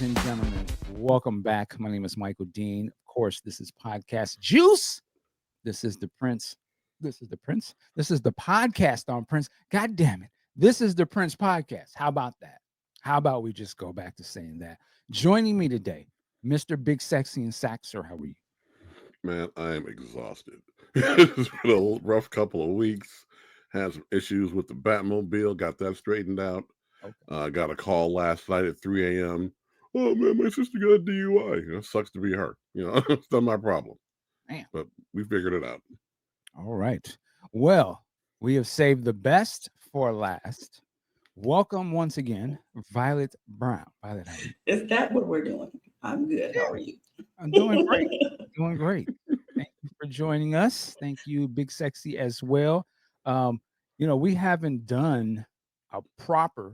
and gentlemen, welcome back. My name is Michael Dean. Of course, this is Podcast Juice. This is the Prince. This is the Prince. This is the podcast on Prince. God damn it. This is the Prince podcast. How about that? How about we just go back to saying that? Joining me today, Mr. Big Sexy and Sax, sir. How are you? Man, I am exhausted. It's been a rough couple of weeks. Had some issues with the Batmobile. Got that straightened out. Okay. Got a call last night at 3 a.m. Oh man, my sister got a DUI. It sucks to be her. It's not my problem. Man. But we figured it out. All right. Well, we have saved the best for last. Welcome once again, Violet Brown. Violet, how are you? Is that what we're doing? I'm good. How are you? I'm doing great. Doing great. Thank you for joining us. Thank you, Big Sexy, as well. We haven't done a proper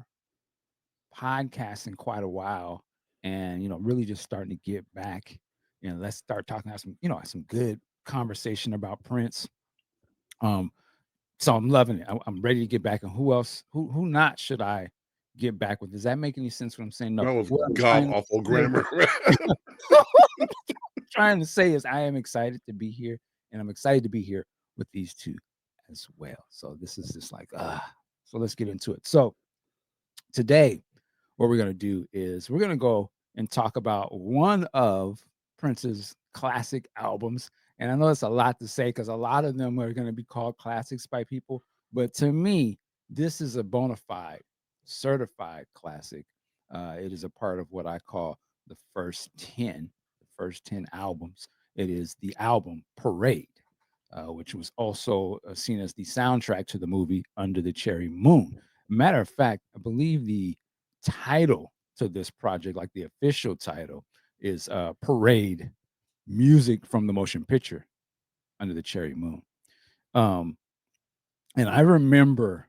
podcast in quite a while, and really just starting to get back. Let's start talking about some good conversation about Prince. So I'm loving it. I'm ready to get back. And who else? Who not should I get back with? Does that make any sense? What I'm saying? No. That was What I'm god trying to awful say- grammar. trying to say is I am excited to be here, and I'm excited to be here with these two as well. So this is just like so let's get into it. So today what we're going to do is we're going to go and talk about one of Prince's classic albums. And I know it's a lot to say because a lot of them are going to be called classics by people, but to me this is a bona fide certified classic. It is a part of what I call the first 10 albums. It is the album Parade, which was also seen as the soundtrack to the movie Under the Cherry Moon. Matter of fact, I believe the title to this project, like the official title, is Parade, music from the motion picture Under the Cherry Moon. And I remember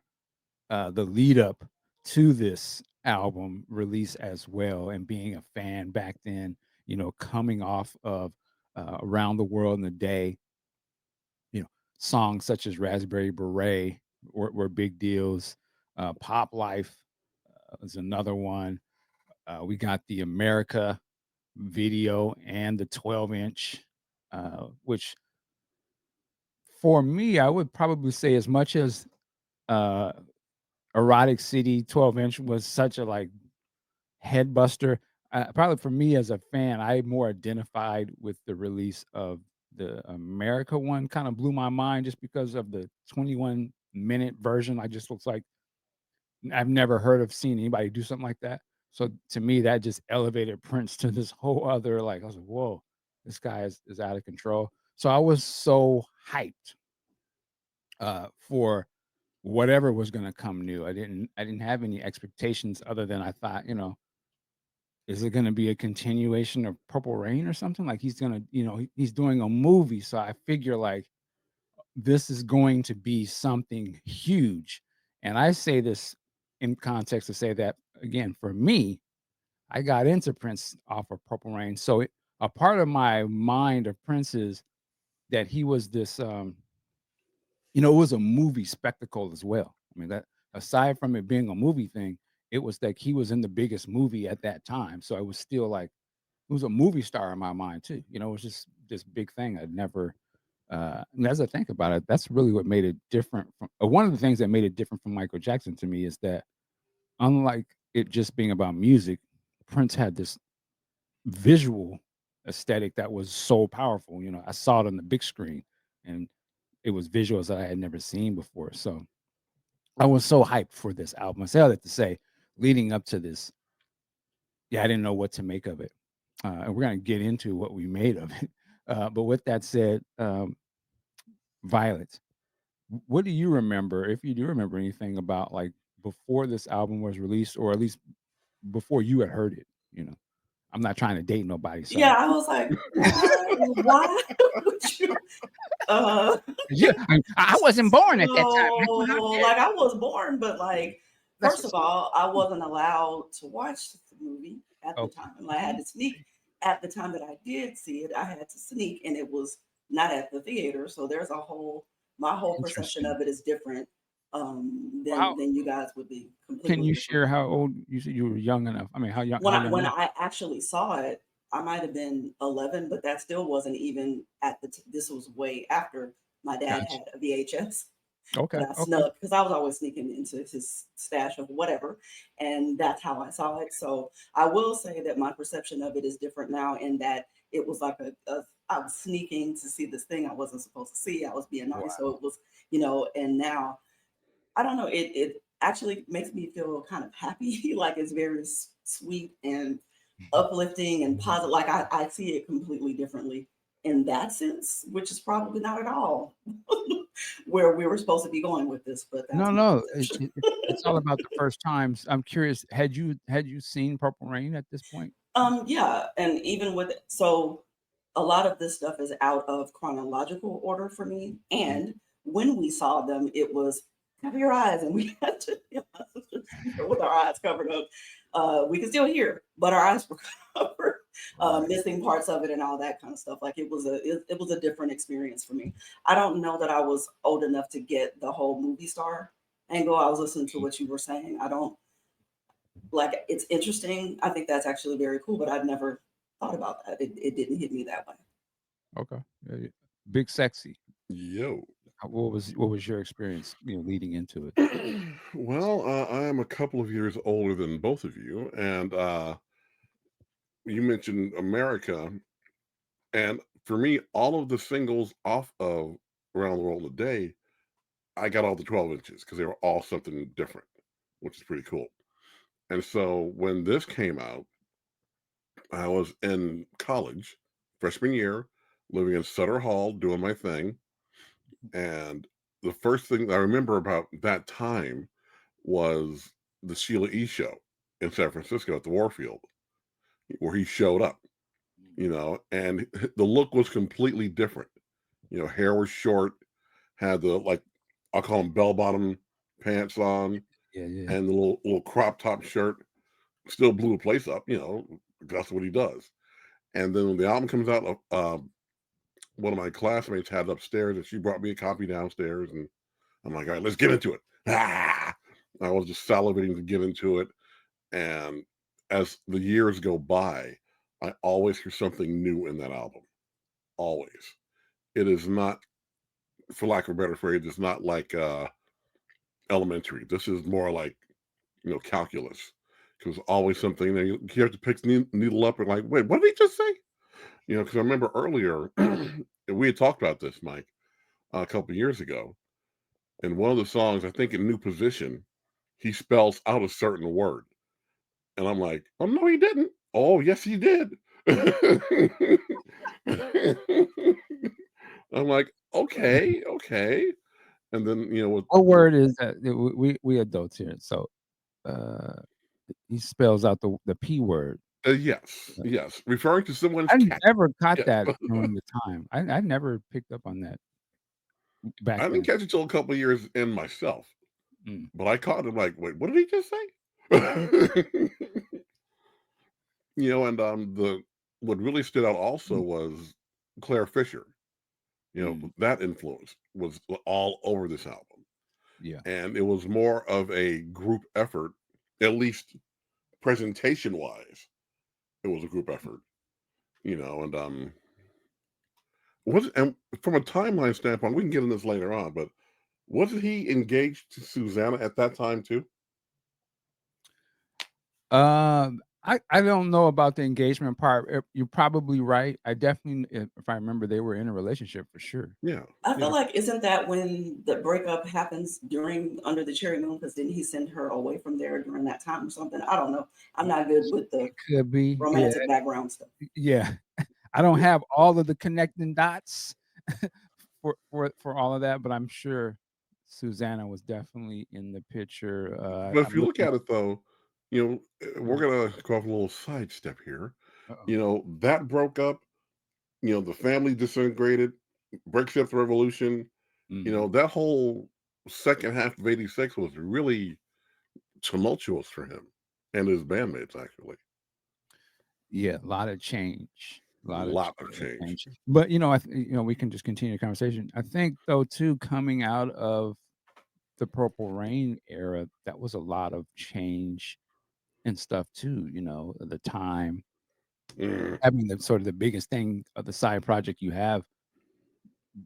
the lead up to this album release as well, and being a fan back then, coming off of Around the World in a Day, songs such as Raspberry Beret were big deals. Pop Life is another one. We got the America video and the 12-inch, which for me, I would probably say as much as Erotic City 12-inch was such a like head buster. Probably for me as a fan, I more identified with the release of the America one. Kind of blew my mind just because of the 21-minute version. I just looks like I've never heard of seeing anybody do something like that. So to me, that just elevated Prince to this whole other like I was like, whoa, this guy is out of control. So I was so hyped for whatever was going to come new. I didn't have any expectations other than I thought, is it going to be a continuation of Purple Rain or something? Like he's going to, he's doing a movie. So I figure like this is going to be something huge. And I say this in context to say that, again, for me, I got into Prince off of Purple Rain. So a part of my mind of Prince is that he was this, it was a movie spectacle as well. I mean, that aside from it being a movie thing, it was like he was in the biggest movie at that time. So it was still like it was a movie star in my mind too. It was just this big thing. I'd never and as I think about it, that's really what made it different from one of the things that made it different from Michael Jackson to me is that unlike it just being about music, Prince had this visual aesthetic that was so powerful. I saw it on the big screen and it was visuals that I had never seen before. So I was so hyped for this album. I say all that to say, leading up to this, I didn't know what to make of it. And we're going to get into what we made of it. But with that said, Violet, what do you remember, if you do remember anything about like before this album was released, or at least before you had heard it? I'm not trying to date nobody. So Yeah, I was like, why would you? yeah, I wasn't born at that time. Like I was born, but like first of all, I wasn't allowed to watch the movie at the time. Like, I had to sneak. At the time that I did see it, I had to sneak, and it was not at the theater. So there's my whole perception of it is different How then you guys would be can completely you different. share how old you said you were young enough? I mean, When how I young when were I actually saw it, I might have been 11, but that still wasn't even this was way after my you? dad Gotcha. had a VHS Okay, that I okay. snuck because I was always sneaking into his stash of whatever, and that's how I saw it. So I will say that my perception of it is different now, in that it was like I was sneaking to see this thing I wasn't supposed to see. I was being nice, so Wow. it was, and now I don't know. It actually makes me feel kind of happy. Like it's very sweet and uplifting and positive. Like I see it completely differently in that sense, which is probably not at all where we were supposed to be going with this. But No, that's my no, perception. it's all about the first times. I'm curious, had you seen Purple Rain at this point? Yeah, and even with so a lot of this stuff is out of chronological order for me. Mhm. And when we saw them, it was cover your eyes, and we had to, my sisters, with our eyes covered up. We could still hear, but our eyes were covered, Right. missing parts of it and all that kind of stuff. Like it was a different experience for me. I don't know that I was old enough to get the whole movie star angle. I was listening to what you were saying. I don't like it's interesting. I think that's actually very cool, but I'd never thought about that. It didn't hit me that way. Okay. Yeah, yeah. Big Sexy. Yo. What was your experience, leading into it? Well, I am a couple of years older than both of you, and you mentioned America, and for me, all of the singles off of Around the World in a Day, I got all the 12 inches because they were all something different, which is pretty cool. And so when this came out, I was in college, freshman year, living in Sutter Hall, doing my thing. And the first thing I remember about that time was the Sheila E. show in San Francisco at the Warfield, where he showed up, and the look was completely different. Hair was short, had the, like, I'll call them bell bottom pants on, Yeah, yeah. and the little crop top shirt. Still blew the place up, that's what he does. And then when the album comes out, one of my classmates had it upstairs, and she brought me a copy downstairs, and I'm like, all right, let's get into it. Ah! I was just salivating to get into it. And as the years go by, I always hear something new in that album. Always. It is not, for lack of a better phrase, it's not like elementary. This is more like, calculus. Because always something that you have to pick the needle up and like, wait, what did he just say? Because I remember earlier, we had talked about this, Mike, a couple years ago. In one of the songs, I think in New Position, he spells out a certain word. And I'm like, oh, no, he didn't. Oh, yes, he did. I'm like, okay, okay. And then, with What word is that? We adults here, so uh, he spells out the P word. yes, yes, referring to someone's I cat. never caught Yes. that during the time. I never picked up on that back I didn't then. catch it till a couple years in myself, Mm, but I caught it like, wait, what did he just say? And the what really stood out also mm, was Claire Fisher. mm, That influence was all over this album, yeah. and it was more of a group effort, at least presentation wise. It was a group effort, and was and from a timeline standpoint, we can get into this later on, but wasn't he engaged to Susanna at that time too? I don't know about the engagement part. You're probably right. I definitely, if I remember, they were in a relationship for sure. Yeah, I feel yeah. like isn't that when the breakup happens during Under the Cherry Moon? Because didn't he send her away from there during that time or something? I don't know. I'm not good with the Could be. Yeah, romantic background stuff. yeah. I don't have all of the connecting dots for all of that, but I'm sure Susanna was definitely in the picture. But if I'm you look looking. at it though, we're gonna go off a little sidestep here. Uh-oh. That broke up. The family disintegrated. Breaks up the revolution. Mhm. That whole second half of '86 was really tumultuous for him and his bandmates. Actually, Yeah, a lot of change, a lot of lot of change. change. But, we can just continue the conversation. I think though too, coming out of the Purple Rain era, that was a lot of change and stuff too, the time, Mm. having the sort of the biggest thing of the side project you have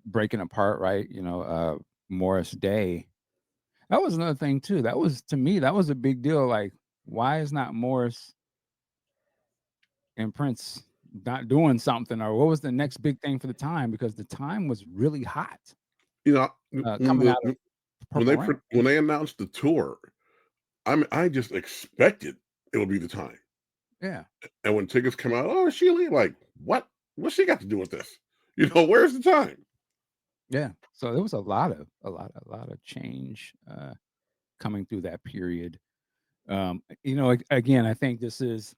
breaking apart, right? Morris Day. That was another thing too. That was to me, that was a big deal. Like, why is not Morris and Prince not doing something? Or what was the next big thing for the time? Because the time was really hot You know, coming out of Purple Rain. when they announced the tour, I just expected it would be the time. Yeah. And when tickets come out, oh, Sheila, like, what? What's she got to do with this? Where's the time? Yeah. So there was a lot of change coming through that period. Again, I think this is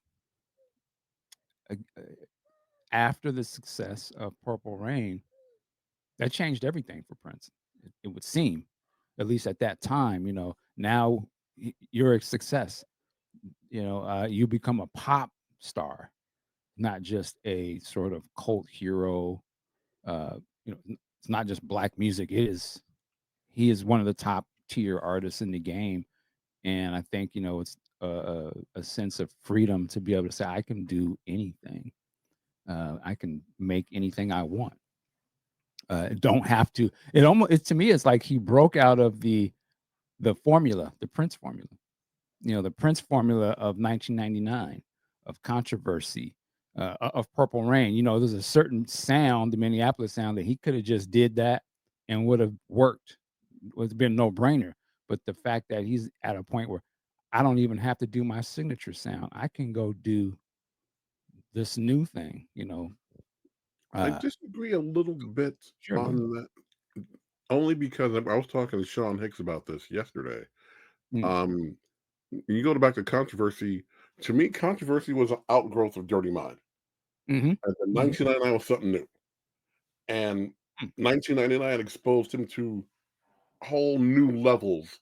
uh, uh, after the success of Purple Rain, that changed everything for Prince. It would seem, at least at that time. Now you're a success. You become a pop star, not just a sort of cult hero. It's not just black music. He is one of the top tier artists in the game. And I think, it's a sense of freedom to be able to say, I can do anything. I can make anything I want. Don't have to. To me, it's like he broke out of the formula, the Prince formula. The Prince formula of 1999, of controversy, of Purple Rain. There's a certain sound, the Minneapolis sound, that he could have just did that and would have worked. Would have been no brainer. But the fact that he's at a point where I don't even have to do my signature sound. I can go do this new thing. I Uh, disagree a little bit sure, go ahead. on that, only because I was talking to Sean Hicks about this yesterday. Mm, Um, you go back to controversy. To me, controversy was an outgrowth of Dirty Mind, mhm, and then mhm, 1999 was something new, and mm, 1999 exposed him to whole new levels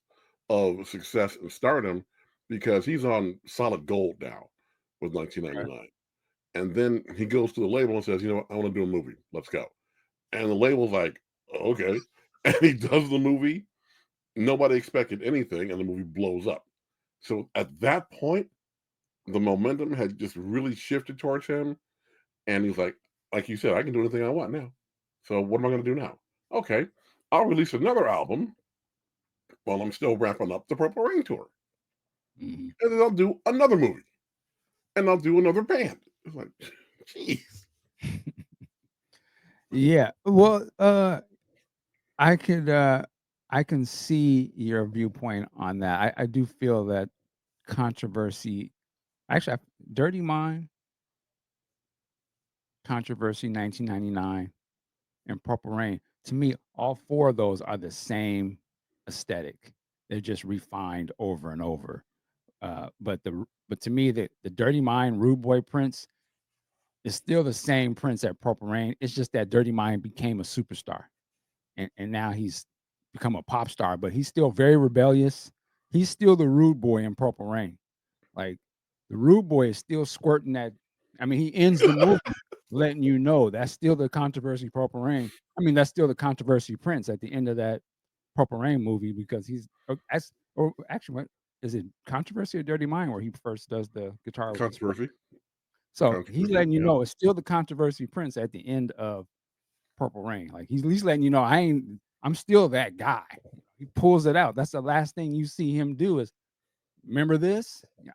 of success and stardom because he's on solid gold now with okay. 1999. And then he goes to the label and says, "You know what? I want to do a movie. Let's go." And the label's like, "Okay." And he does the movie. Nobody expected anything, and the movie blows up. So at that point, the momentum had just really shifted towards him. And he's like you said, I can do anything I want now. So what am I going to do now? Okay, I'll release another album while I'm still wrapping up the Purple Rain tour. Mhm. And then I'll do another movie and I'll do another band. It's like, jeez. Yeah. Well, I could I can see your viewpoint on that. I do feel that controversy actually Dirty Mind, Controversy 1999, and Purple Rain. To me, all four of those are the same aesthetic. They're just refined over and over. But to me, the Dirty Mind, Rude Boy Prince is still the same Prince at Purple Rain. It's just that Dirty Mind became a superstar. And now he's become a pop star, but he's still very rebellious. He's still the rude boy in Purple Rain. Like, the rude boy is still squirting that. I mean, he ends the movie letting you know that's still the controversy Purple Rain. I mean, that's still the controversy Prince at the end of that Purple Rain movie because or actually, what is it, Controversy or Dirty Mind where he first does the guitar with the squirting? Controversy. So he's Controversy. letting you Yeah. know it's still the controversy Prince at the end of Purple Rain. Like, he's at least letting you know I'm still that guy. He pulls it out. That's the last thing you see him do is, remember this? Yeah,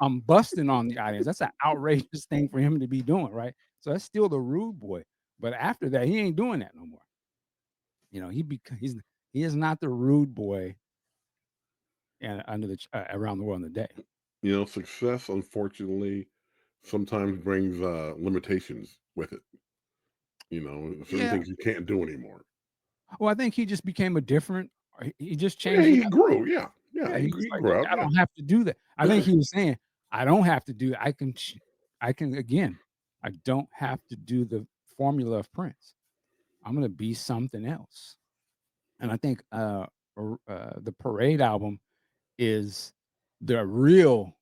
I'm busting on the audience. That's an outrageous thing for him to be doing, right? So that's still the rude boy. But after that, he ain't doing that no more. He is not the rude boy and around the world in the day. Success, unfortunately, sometimes brings limitations with it. Certain Yeah. things you can't do anymore. Well, I think he just became a different. He just Yeah, changed. he grew. Yeah. Yeah. Yeah, He, he's grew- just he like, grew "Okay, up. I Yeah. don't have to do that." I think he was saying, "I don't have to do I can again, I don't have to do the formula of Prince. I'm gonna be something else." And I think, the Parade album is the real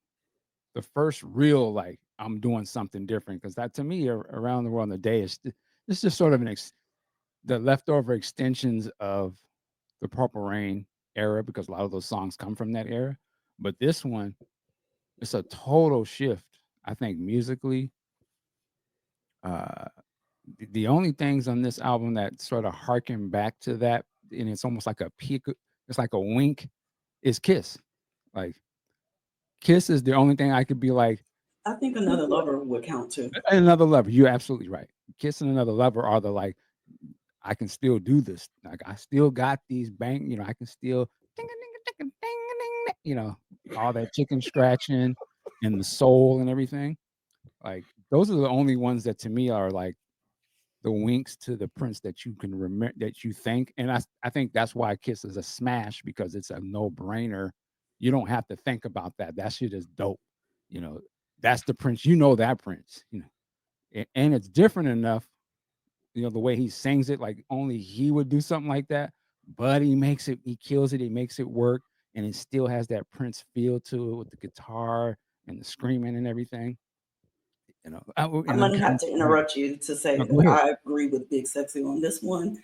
the first real, like, I'm doing something different because that to me, Around the World in a Day it's just sort of the leftover extensions of the Purple Rain. era because a lot of those songs come from that era. But this one, it's a total shift. I think musically, uh, the only things on this album that sort of harken back to that, and it's almost like a peek, it's like a wink, is Kiss. Like Kiss is the only thing I could be like, I think Another Lover would count too. Another Lover. You're absolutely right. Kiss and Another Lover are the like, I can still do this. Like I still got these bang, I can still ding, ding, ding, ding, ding, ding, ding, all that chicken scratching and the soul and everything. Like those are the only ones that to me are like the winks to the Prince that you can remember, that you think. And I think that's why Kiss is a smash, because it's a no-brainer. You don't have to think about that. That shit is dope. You know, that's the Prince. You know that Prince, and it's different enough, the way he sings it, like only he would do something like that. But he kills it, he makes it work, and it still has that Prince feel to it with the guitar and the screaming and everything. I'm And I'm gonna kind have of to go ahead. interrupt you to say No, go that ahead. I agree with Big Sexy on this one.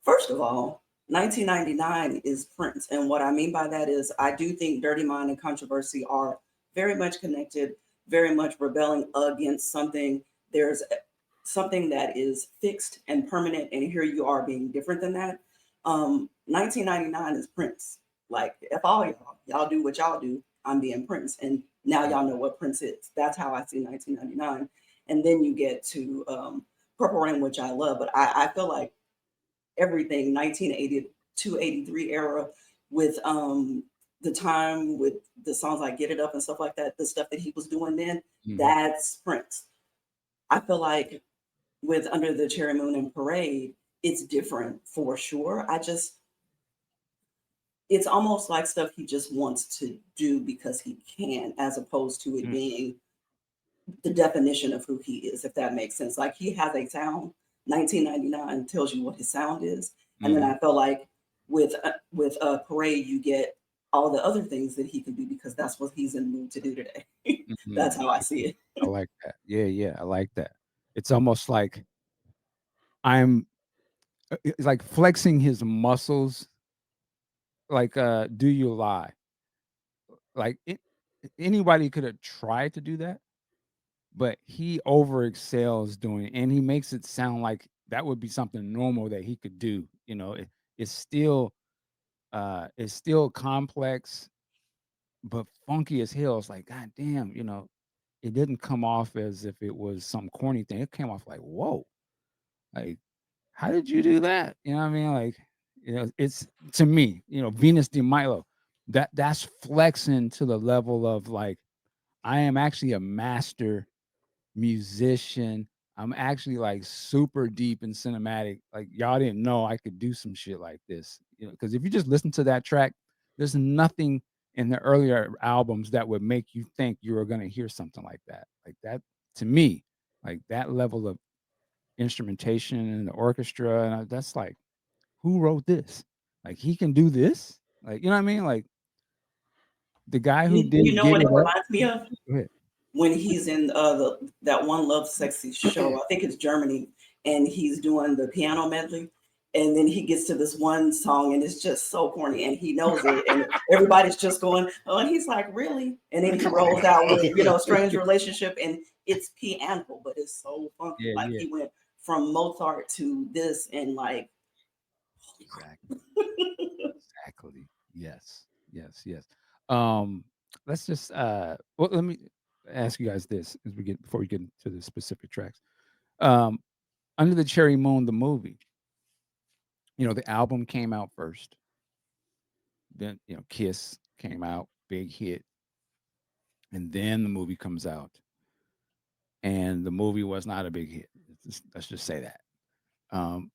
First of all, 1999 is Prince, and what I mean by that is I do think Dirty Mind and Controversy are very much connected, very much rebelling against something. There's something that is fixed and permanent, and here you are being different than that. 1999 is Prince. Like if all y'all do what y'all do, I'm being Prince, and now Mm, y'all know what Prince is. That's how I see 1999. And then you get to Purple Rain, which I love, but I feel like everything 1982, 83 era with the time with the songs like Get It Up and stuff like that, the stuff that he was doing then, mhm, that's Prince. I feel like with Under the Cherry Moon and Parade, it's different for sure. It's almost like stuff he just wants to do because he can, as opposed to it mm, being the definition of who he is, if that makes sense. Like he has a sound. 1999 tells you what his sound is, and then mhm, I feel like with Parade, you get all the other things that he can do because that's what he's in the mood to do today. That's mhm. how I see it. I like that. Yeah, yeah, I like that. It's almost like I'm it's like flexing his muscles, like, "Do You Lie?" Like, anybody could have tried to do that, but he over excels doing it, and he makes it sound like that would be something normal that he could do, it's still, it's still complex, but funky as hell. It's like, god damn, it didn't come off as if it was some corny thing. It came off like, "Whoa." Like, how did you do that? You know what I mean? Like, it's to me, Venus de Milo, that's flexing to the level of like, I am actually a master musician. I'm actually like super deep in cinematic. Like, y'all didn't know I could do some shit like this. Because if you just listen to that track, there's nothing in the earlier albums that would make you think you were gonna hear something like that. Like that to me, like that level of instrumentation and the orchestra, and that's like, who wrote this? Like he can do this? Like, you know what I mean? Like the guy who You did know Give what It it Up. reminds me of? Go ahead. When he's in that One Love Sexy show. I think it's Germany, and he's doing the piano medley. And then he gets to this one song, and it's just so corny, and he knows it, and everybody's just going, "Oh!" And he's like, "Really?" And then Man, he come on, rolls man. out with "Strange Relationship," and it's piano, but it's so funky. Yeah, Like yeah. he went from Mozart to this, and like, Exactly. Exactly. Yes. Yes. Yes. Um, let's just well, let me ask you guys this as we get before we get into the specific tracks. Um, Under the Cherry Moon, the movie, the album came out first. Then, Kiss came out, big hit, and then the movie comes out. And the movie was not a big hit. Let's just say that. Um,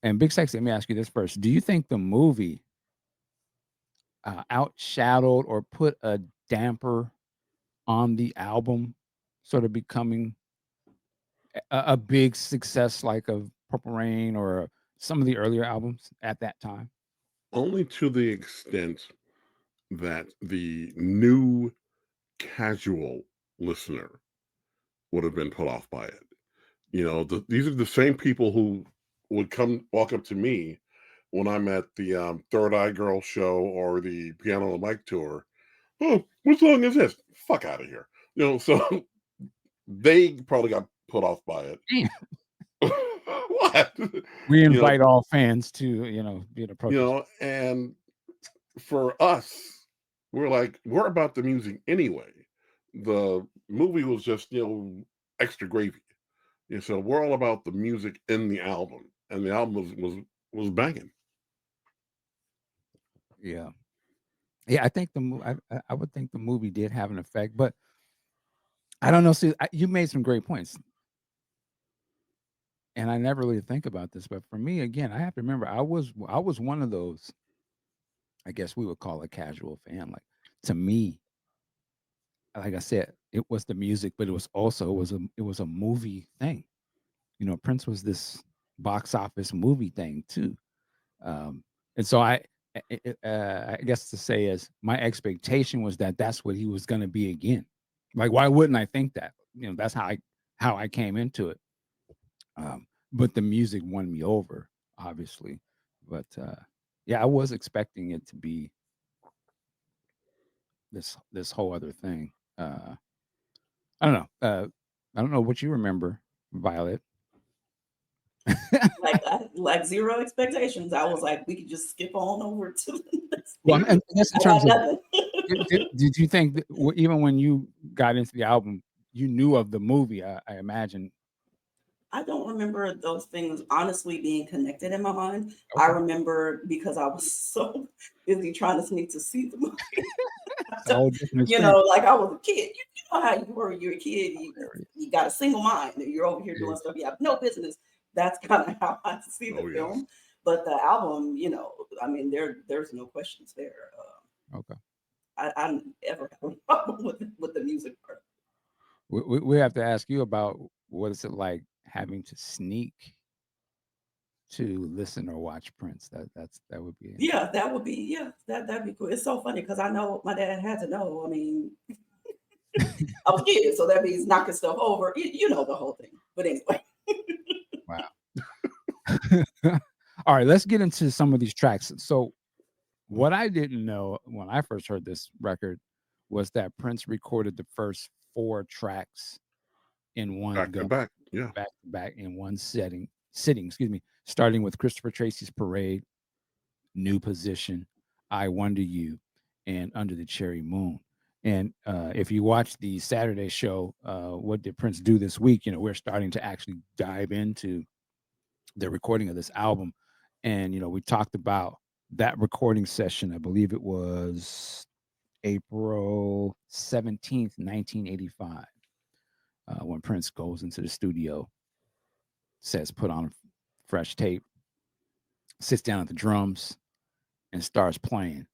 and Big Sexy, let me ask you this first. Do you think the movie outshadowed or put a damper on the album sort of becoming a big success like of Purple Rain or some of the earlier albums at that time? Only to the extent that the new casual listener would have been put off by it. These are the same people who would come walk up to me when I'm at the Third Eye Girl show or the Piano and Mic tour. Oh, what song is this? Fuck out of here. So they probably got put off by it. Damn. What? We you know, invite all fans to, be an appropriate. and for us, we're about the music anyway. The movie was just, extra gravy. So we're all about the music in the album, and the album was banging. Yeah. Yeah, I think I would think the movie did have an effect, but I don't know. See, you made some great points, and I never really think about this. But for me, again, I have to remember I was one of those. I guess we would call a casual fan. Like to me, like I said, it was the music, but it was a movie thing. Prince was this box office movie thing too. And so I guess to say is my expectation was that that's what he was going to be again. Like, why wouldn't I think that? That's how I came into it. But the music won me over, obviously. But yeah, I was expecting it to be this whole other thing. I don't know. I don't know what you remember, Violet. Like zero expectations. I was like, we could just skip on over to the next Well, thing. I guess in I got terms of nothing. did you think that even when you got into the album, you knew of the movie? I imagine. I don't remember those things honestly being connected in my mind. I Okay, remember because I was so busy trying to sneak to see the movie. it's a whole different experience. Like I was a kid. You know how you were. You're a kid. Hilarious. You got a single mind. And you're over here Yeah. doing stuff you have no business. That's kind of how I see the Oh yes. film. But the album, I mean, there's no questions there. Okay. I ever have a problem with the music part. We have to ask you about what is it like having to sneak to listen or watch Prince. That would be Yeah, that would be that'd be cool. It's so funny because I know my dad had to know. I mean, I was a kid, so that means knocking stuff over. You know the whole thing. But anyway, wow. All right, let's get into some of these tracks. So, what I didn't know when I first heard this record was that Prince recorded the first 4 tracks in one Back to go, back. Yeah. back to back in one sitting, excuse me, starting with Christopher Tracy's Parade, New Position, I Wonder You, and Under the Cherry Moon. And if you watch the Saturday show, What Did Prince Do This Week? We're starting to actually dive into the recording of this album. And, we talked about that recording session. I believe it was April 17th, 1985, when Prince goes into the studio, says, put on a fresh tape, sits down at the drums, and starts playing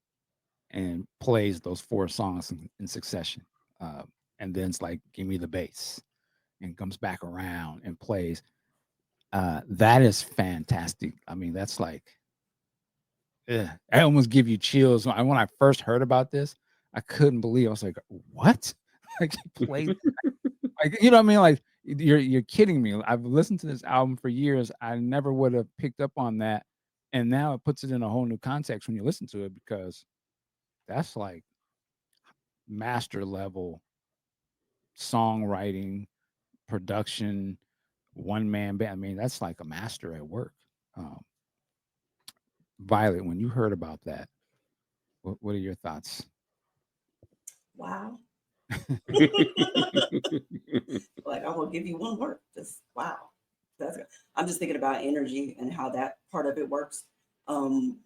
and plays those 4 songs in succession. Uh, and then it's like, give me the bass, and comes back around and plays. That is fantastic. I mean, that's like, I almost give you chills. When I first heard about this, I couldn't believe. I was like, what? Like he played, like, you know what I mean? Like you're kidding me. I've listened to this album for years. I never would have picked up on that. And now it puts it in a whole new context when you listen to it, because that's like master level songwriting, production, one man band. I mean, that's like a master at work. Um, Violet, when you heard about that, what are your thoughts? wow. Like I'm gonna give you one word. Just wow. That's I'm just thinking about energy and how that part of it works.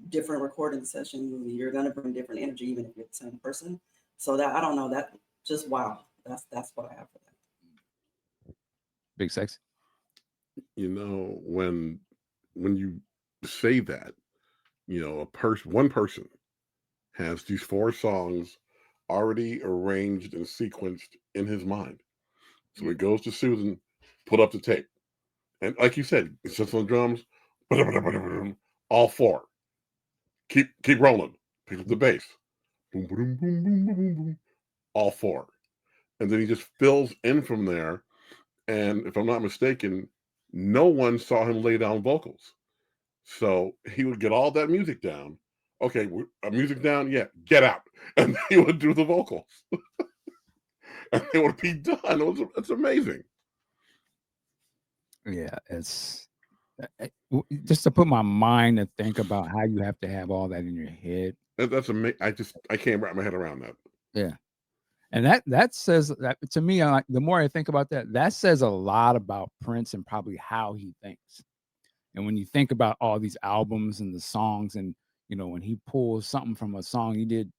Different recording sessions, you're gonna bring different energy even if you're the same person. So that I don't know that just wow. That's what I have for that. Big Sex? When you say that, one person has these 4 songs already arranged and sequenced in his mind. So Yeah. he goes to Susan, put up the tape. And like you said, it sits on the drums, all 4. Keep rolling. Pick up the bass. Boom, boom, boom, boom, boom, boom, boom. All 4. And then he just fills in from there. And if I'm not mistaken, no one saw him lay down vocals. So he would get all that music down. Okay, music down, yeah, get out, and he would do the vocals, and it would be done. It's amazing. Yeah, it's just to put my mind to think about how you have to have all that in your head. That's amazing. I can't wrap my head around that. Yeah. And that says that to me, I like the more I think about that, that says a lot about Prince and probably how he thinks. And when you think about all these albums and the songs, and when he pulls something from a song he did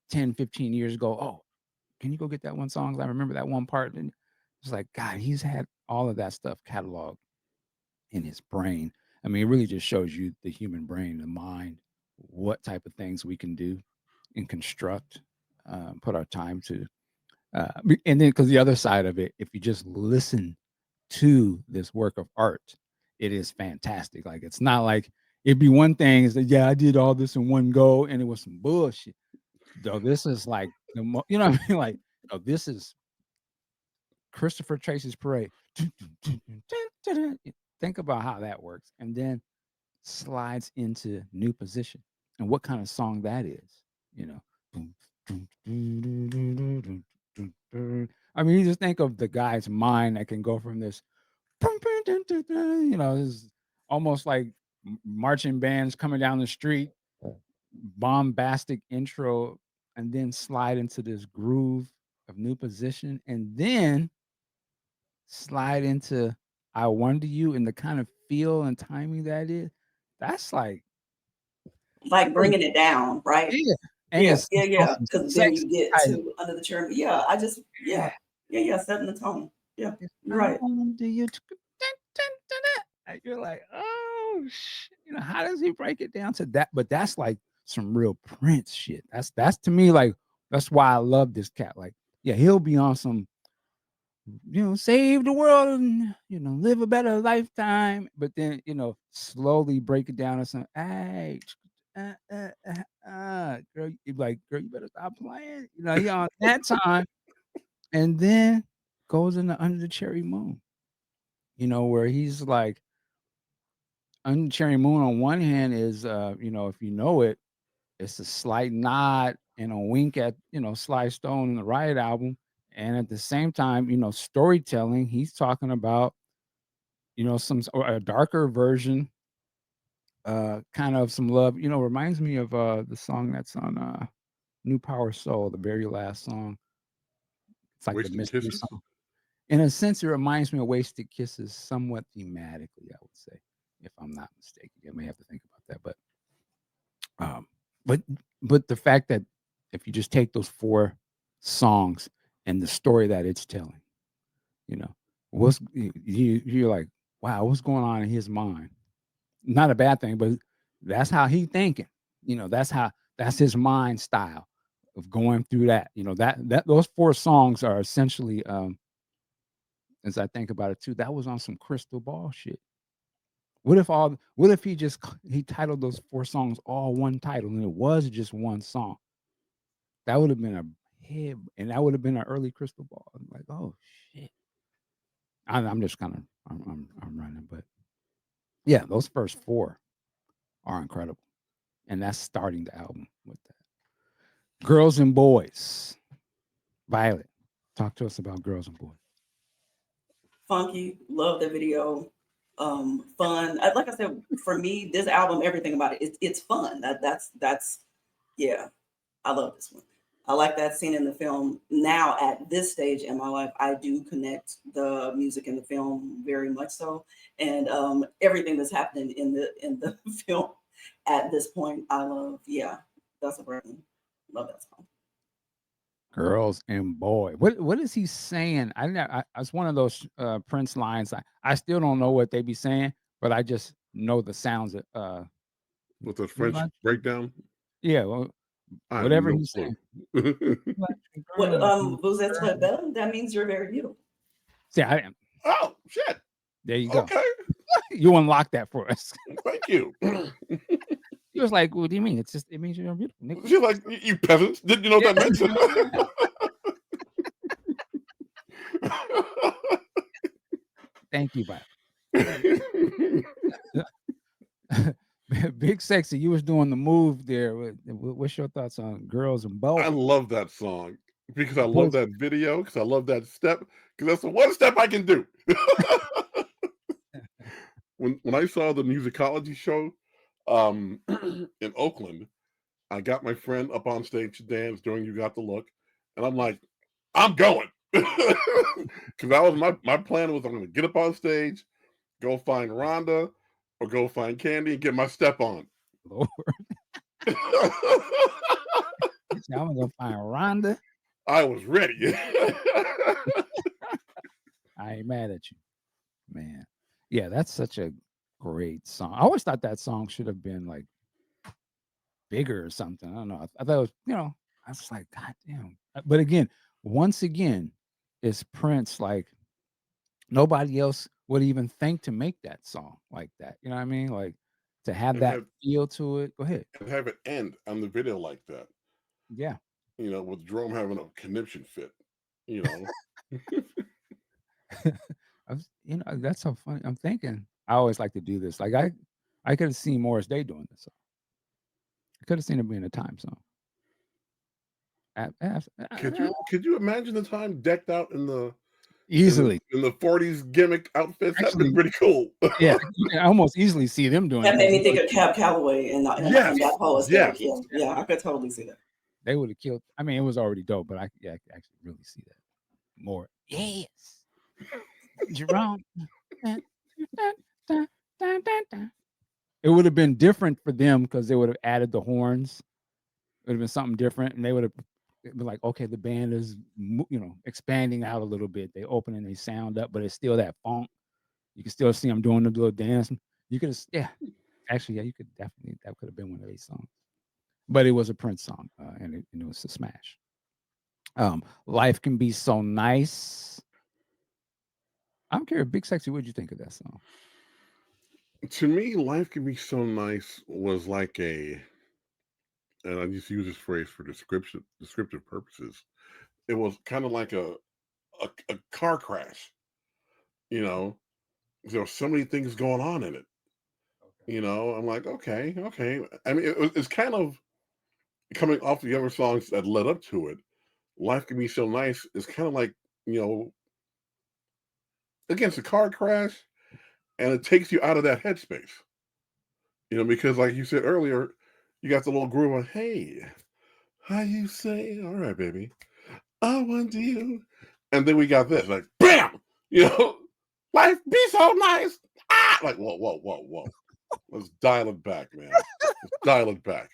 10, 15 years ago, oh, can you go get that one song? I remember that one part. And it's like, God, he's had all of that stuff cataloged in his brain. I mean, it really just shows you the human brain, the mind, what type of things we can do and construct, put our time to. And then, because the other side of it, if you just listen to this work of art, it is fantastic. Like, it's not like it'd be one thing is that, yeah, I did all this in one go and it was some bullshit. Though this is like you know what I mean? Like, oh, this is Christopher Tracy's parade. Think about how that works. And then slides into new position and what kind of song that is, you know. I mean, you just think of the guy's mind that can go from this, this almost like marching bands coming down the street, bombastic intro, and then slide into this groove of new position, and then slide into I Wonder You and the kind of feel and timing that is. That's like bringing it down, right? yeah, and Yeah, it's yeah, on yeah. some Because then sex you get type. to Under the Cherry. Yeah, I just Yeah, setting the tone. Yeah, you're I right. wonder you. And you're like, oh, how does he break it down to that? But that's like some real Prince shit. That's to me like that's why I love this cat. Like, yeah, he'll be on some save the world and live a better lifetime. But then slowly break it down to some. Hey, girl, you like, girl, you better stop playing. He on that time, and then goes into Under the Cherry Moon. Where he's like, Under the Cherry Moon on one hand is, if you know it, it's a slight nod and a wink at Sly Stone in the Riot album, and at the same time, storytelling. He's talking about or a darker version, kind of some love. Reminds me of the song that's on New Power Soul, the very last song. It's like the Wasted mystery Kisses. song. In a sense, it reminds me of Wasted Kisses, somewhat thematically, I would say, if I'm not mistaken. I may have to think about that, um, but but the fact that if you just take those 4 songs and the story that it's telling, you know, you're like, wow, what's going on in his mind? Not a bad thing, but that's how he thinking. That's his mind style of going through that. That those 4 songs are essentially, as I think about it too, that was on some crystal ball shit. What if he titled those 4 songs all one title and it was just one song? That would have been a hit, and that would have been an early crystal ball. I'm like, oh shit. I'm just kind of I'm running, but yeah, those first 4 are incredible, and that's starting the album with that. Girls and Boys. Violet, talk to us about Girls and Boys. Funky, love the video. Fun. Like I said, for me, this album, everything about it, it's fun. That's yeah. I love this one. I like that scene in the film. Now, at this stage in my life, I do connect the music in the film very much so, and everything that's happening in the film at this point, I love. Yeah, that's a great one. Love that song. Girls and Boy. What is he saying? It's one of those Prince lines. I still don't know what they be saying, but I just know the sounds of With the you French like breakdown, yeah, well, I have whatever no he's saying. clue. You like What girls, vous êtes très girls. belle? That means you're very beautiful. See, Oh shit! there you go. Okay, You unlock that for us. thank you. He was like, "What do you mean? It means you're beautiful, nigga." She's like, you peasants, didn't you know what that Thank you, Bob. meant? Big Sexy, you was doing the move there. What's your thoughts on Girls and I Boys? love that song because I love Boys, that video, because I love that step, because that's the one step I can do. When I saw the musicology show in Oakland, I got my friend up on stage to dance during You Got the Look, and I'm like, I'm going. Because that was my plan was I'm going to get up on stage, go find Rhonda, or go find Candy and get my step on. Lord. He said, I'm gonna find Rhonda. I was ready. I ain't mad at you, man. Yeah, that's such a great song. I always thought that song should have been like bigger or something. I don't know. I thought it was, I was like, God damn. But again, once again, it's Prince. Like nobody else would even think to make that song like that. You know what I mean? Like to have and that have feel to it. Go ahead. and have it end on the video like that. Yeah. With Jerome having a conniption fit. You know, That's so funny. I'm thinking I always like to do this. Like I could have seen Morris Day doing this song. I could have seen it being a time song. could you imagine the time decked out in the Easily. in the 40s gimmick outfits? That'd Actually, been pretty cool. yeah, you can almost easily see them doing That it made 'cause me think of Cab Calloway and Yes, that whole yes. aesthetic. Yeah, I could totally see that. they would have killed. I mean, it was already dope, but I could actually really see that more. Yes, Jerome. It would have been different for them because they would have added the horns. It would have been something different, and they would have been like, okay, the band is expanding out a little bit. They open and they sound up, but it's still that funk. You can still see them doing the little dance. You could, yeah, actually, yeah, you could definitely. That could have been one of these songs, but it was a Prince song, and it was a smash. Life Can Be So Nice. I'm curious, Big Sexy, what did you think of that song? To me, Life Can Be So Nice was like and I just use this phrase for descriptive purposes. It was kind of like a car crash. You know, there were so many things going on in it. I'm like, okay. I mean, it's kind of coming off the other songs that led up to it. Life Can Be So Nice is kind of like, you know, against a car crash, and it takes you out of that headspace. Because like you said earlier, you got the little groove on, hey, how you say, all right, baby, I want you. And then we got this, like, bam! Life be so nice. Ah! Like, whoa. Let's dial it back, man. Let's dial it back.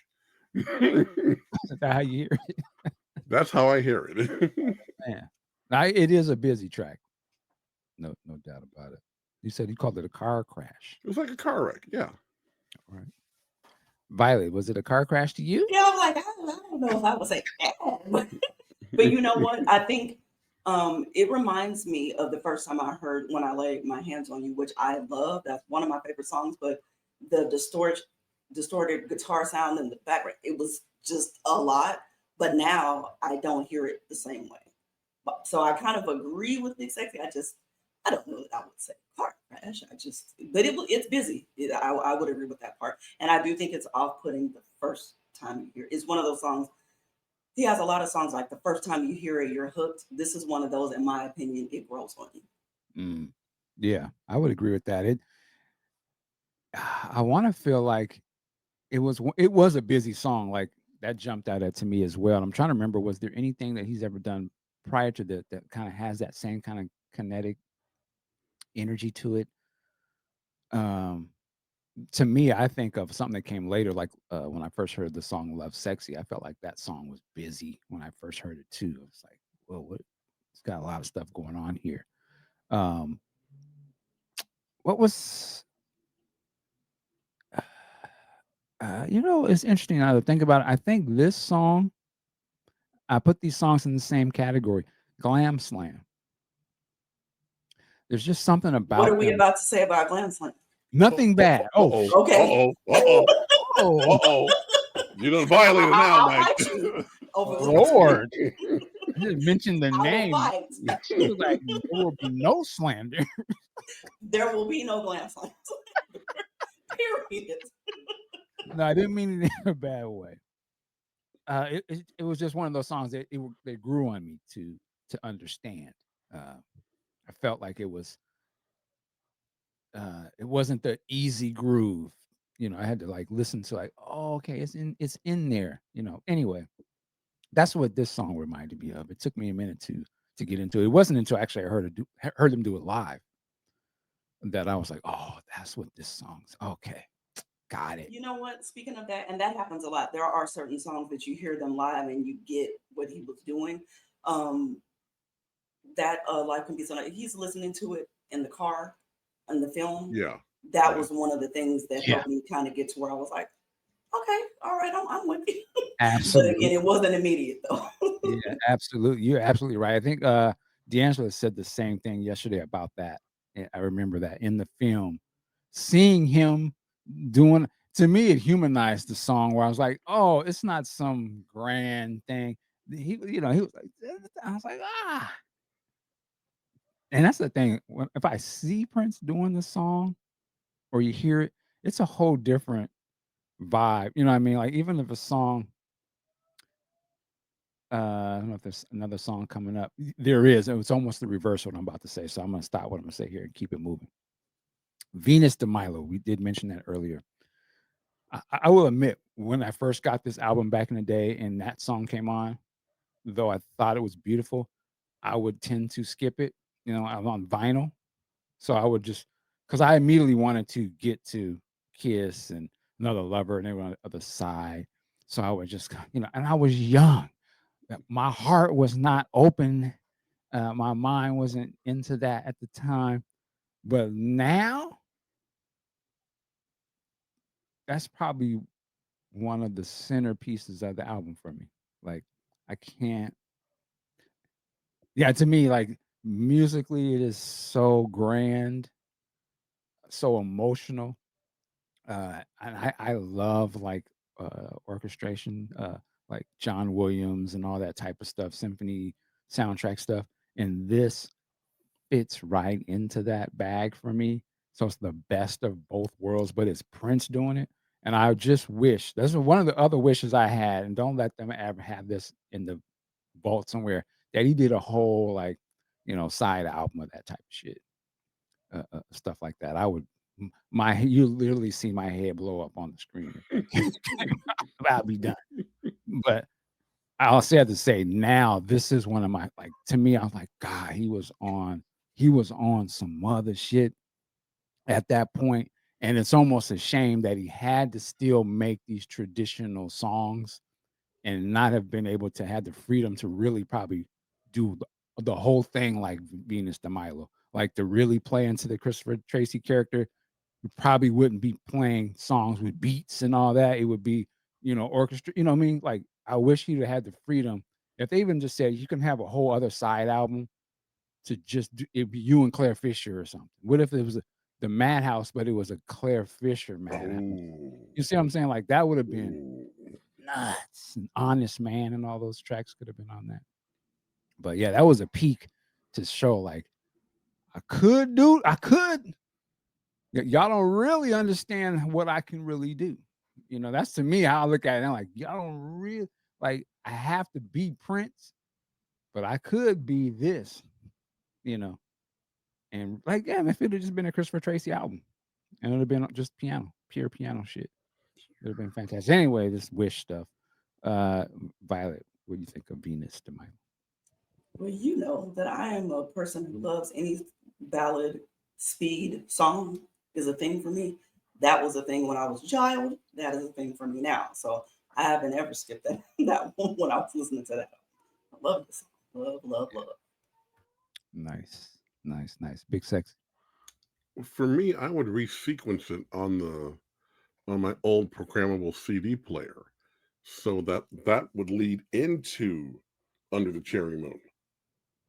Is that how you hear it? That's how I hear it. Man, now it is a busy track. No doubt about it. You said you called it a car crash. It was like a car wreck, yeah. All right. Violet, was it a car crash to you? Yeah, I'm like, I don't know if I would say that. But you know what? I think it reminds me of the first time I heard When I Laid My Hands on You, which I love. That's one of my favorite songs, but the distorted guitar sound in the background, it was just a lot. But now I don't hear it the same way. So I kind of agree with Big Sexy. I don't know that I would say car crash. But it's busy. I would agree with that part. And I do think it's off-putting the first time you hear it. It's one of those songs. He has a lot of songs like the first time you hear it, you're hooked. This is one of those, in my opinion, it grows on you. Yeah, I would agree with that. I want to feel like it was a busy song. Like that jumped out at to me as well. I'm trying to remember, was there anything that he's ever done prior to that kind of has that same kind of kinetic energy to it? To me, I think of something that came later, like when I first heard the song "Love Sexy." I felt like that song was busy when I first heard it too. It was like, well, it's got a lot of stuff going on here. What was, it's interesting now to think about it. I think this song, I put these songs in the same category, glam slam. There's just something What are about we them. about to say about Glam Slam? Nothing bad. Oh, Okay. You done violated now, Mike. Lord. I just mentioned the I will name. fight. She was like, there will be no slander. There will be no Glam Slam. Period. No, I didn't mean it in a bad way. It was just one of those songs that they grew on me to understand. Uh, I felt like it wasn't the easy groove. I had to like listen to like, oh, okay, it's in there. Anyway, that's what this song reminded me of. It took me a minute to get into it. It wasn't until actually I heard them do it live that I was like, oh, that's what this song's. Okay, got it. You know what? Speaking of that, and that happens a lot. There are certain songs that you hear them live and you get what he was doing. Um, that live can be so like he's listening to it in the car in the film. Yeah, That yeah. was one of the things that Yeah, helped me kind of get to where I was like, okay, all right, I'm with you. But again, absolutely. it wasn't immediate though. Yeah, absolutely. You're absolutely right. I think D'Angelo said the same thing yesterday about that. I remember that in the film, seeing him doing to me, it humanized the song where I was like, oh, it's not some grand thing. He was like, I was like, ah. And that's the thing. If I see Prince doing the song or you hear it, it's a whole different vibe. You know what I mean? Like even if a song I don't know if there's another song coming up. There is. It's almost the reverse of what I'm about to say. So I'm gonna stop what I'm gonna say here and keep it moving. Venus de Milo. We did mention that earlier. I will admit, when I first got this album back in the day and that song came on, though I thought it was beautiful, I would tend to skip it. I was on vinyl. So I would just because I immediately wanted to get to Kiss and Another Lover and they were on the other side. So I would just, and I was young. My heart was not open. My mind wasn't into that at the time, but now that's probably one of the centerpieces of the album for me. Like I can't. Yeah, to me, like musically, it is so grand, so emotional. And I love like orchestration, like John Williams and all that type of stuff, symphony soundtrack stuff. And this fits right into that bag for me. So it's the best of both worlds, but it's Prince doing it. And I just wish that's one of the other wishes I had, and don't let them ever have this in the vault somewhere that he did a whole like, side album of that type of shit, stuff like that. I would, my you literally see my head blow up on the screen if that came out. I'll be done. But I'll say to say now, this is one of my like to me, I was like, God, he was on some other shit at that point. And it's almost a shame that he had to still make these traditional songs and not have been able to have the freedom to really probably do the whole thing like Venus de Milo, like to really play into the Christopher Tracy character. You probably wouldn't be playing songs with beats and all that. It would be, orchestra. You know what I mean? Like I wish he'd have had the freedom. If they even just said you can have a whole other side album to just do it be you and Claire Fisher or something. What if it was the Madhouse, but it was a Claire Fisher Madhouse? Oh, You see what I'm saying? Like that would have been oh. nuts. An Honest Man and all those tracks could have been on that. But yeah, that was a peak to show like I could. Y'all don't really understand what I can really do. That's to me how I look at it. I'm like, y'all don't really like I have to be Prince, but I could be this, you know. And like, yeah, if it had just been a Christopher Tracy album and it would have been just piano, pure piano shit. It would have been fantastic. Anyway, this Wish stuff. Uh Violet, what do you think of Venus de Milo? Well, you know that I am a person who loves any ballad speed song is a thing for me. That was a thing when I was a child. That is a thing for me now. So I haven't ever skipped that that one when I was listening to that. I love this song. Love, love, love. Nice, nice, nice. Big Sex. For me, I would resequence it on my old programmable CD player, so that would lead into Under the Cherry Moon.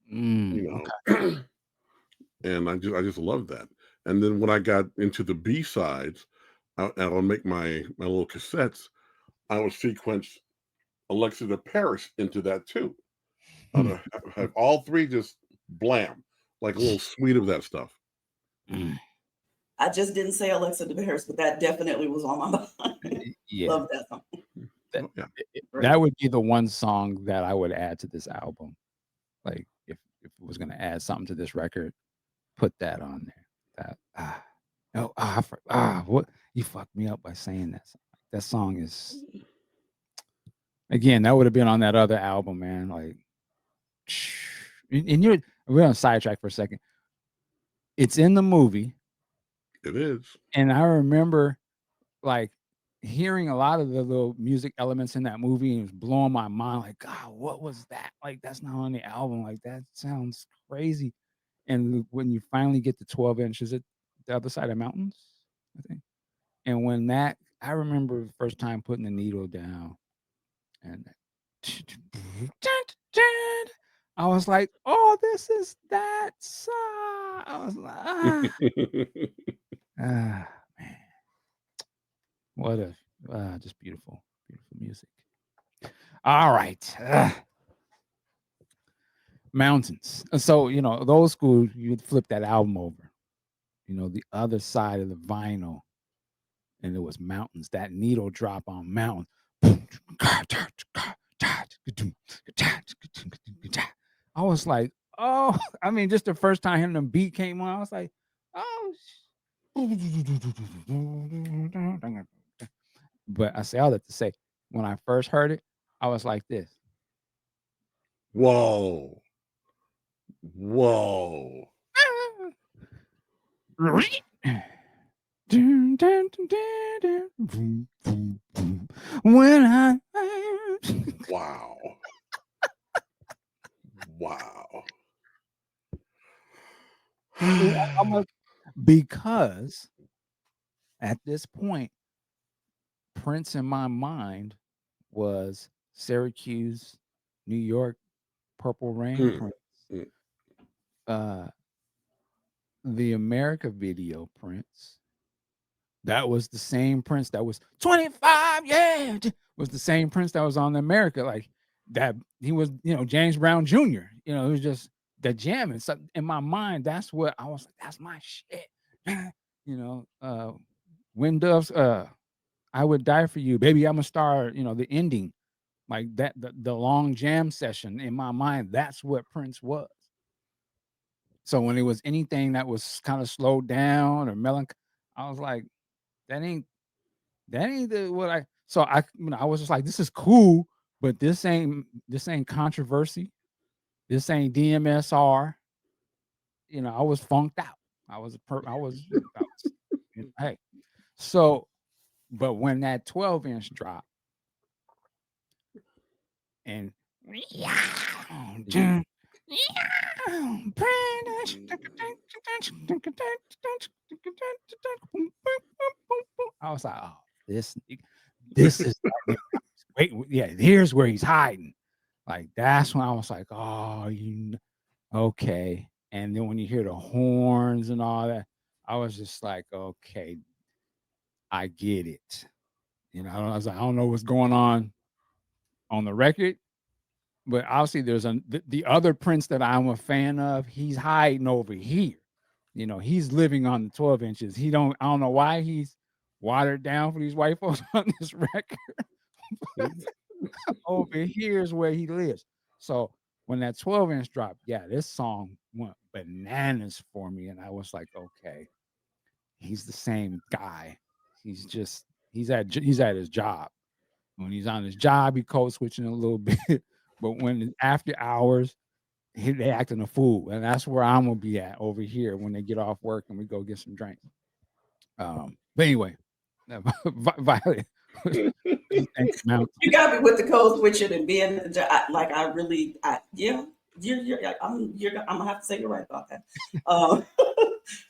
You Okay. know, and I just love that. And then when I got into the B sides, I would make my little cassettes. I would sequence Alexa to Paris into that too. I'd have all three just blam like a little suite of that stuff. Mm. I just didn't say Alexa de Paris, but that definitely was on my mind. Yeah, Love that song. that Oh, yeah. Great. that would be the one song that I would add to this album. Like if it was gonna add something to this record, put that on there. That no what you fucked me up by saying that song. That song is again that would have been on that other album, man. Like and you're we're on sidetrack for a second. It's in the movie, It is. and I remember like hearing a lot of the little music elements in that movie and it was blowing my mind like god what was that like that's not on the album like that sounds crazy and when you finally get to 12 inches at the other side of mountains I think and when that I remember the first time putting the needle down and I was like oh this is that song I was like man what a just beautiful music. All right. Mountains. So, those school, you'd flip that album over, the other side of the vinyl, and it was mountains, that needle drop on mountain. I was like, oh, I mean, just the first time hearing the beat came on, I was like, oh, but I say all that to say, when I first heard it, I was like this. Whoa. Whoa. When I Wow. Wow. almost because at this point, Prince in my mind was Syracuse, New York, Purple Rain Mm, Prince, mm. uh, the America video Prince. That was the same Prince that was 25, yeah, was the same Prince that was on America. Like that, he was, James Brown Jr. It was just the jam. And so in my mind, that's what I was like, that's my shit. you know, uh Wind Doves, I Would Die for You, Baby, I'm a Star, the ending, like that, the long jam session in my mind, that's what Prince was. So when it was anything that was kind of slowed down or melancholy, I was like, that ain't what I so I was just like, this is cool, but this ain't controversy. This ain't DMSR. I was funked out. Hey. So, but when that 12-inch dropped and I was like, oh, this is that nigga. Wait, yeah, here's where he's hiding. Like that's when I was like, oh, okay. And then when you hear the horns and all that, I was just like, okay, I get it. I was like, I don't know what's going on the record, but obviously there's the other Prince that I'm a fan of. He's hiding over here. He's living on the 12 inches. I don't know why he's watered down for these white folks on this record. Over here is where he lives. So when that 12-inch dropped, yeah, this song went bananas for me. And I was like, okay, he's the same guy. He's at his job. When he's on his job, he code switching a little bit. But when after hours, they acting a fool. And that's where I'm gonna be at over here when they get off work and we go get some drinks. But anyway, Violet, what do you think of You mountains? got me with the code switching and being like I really, yeah, I'm gonna have to say you're right about that. Um,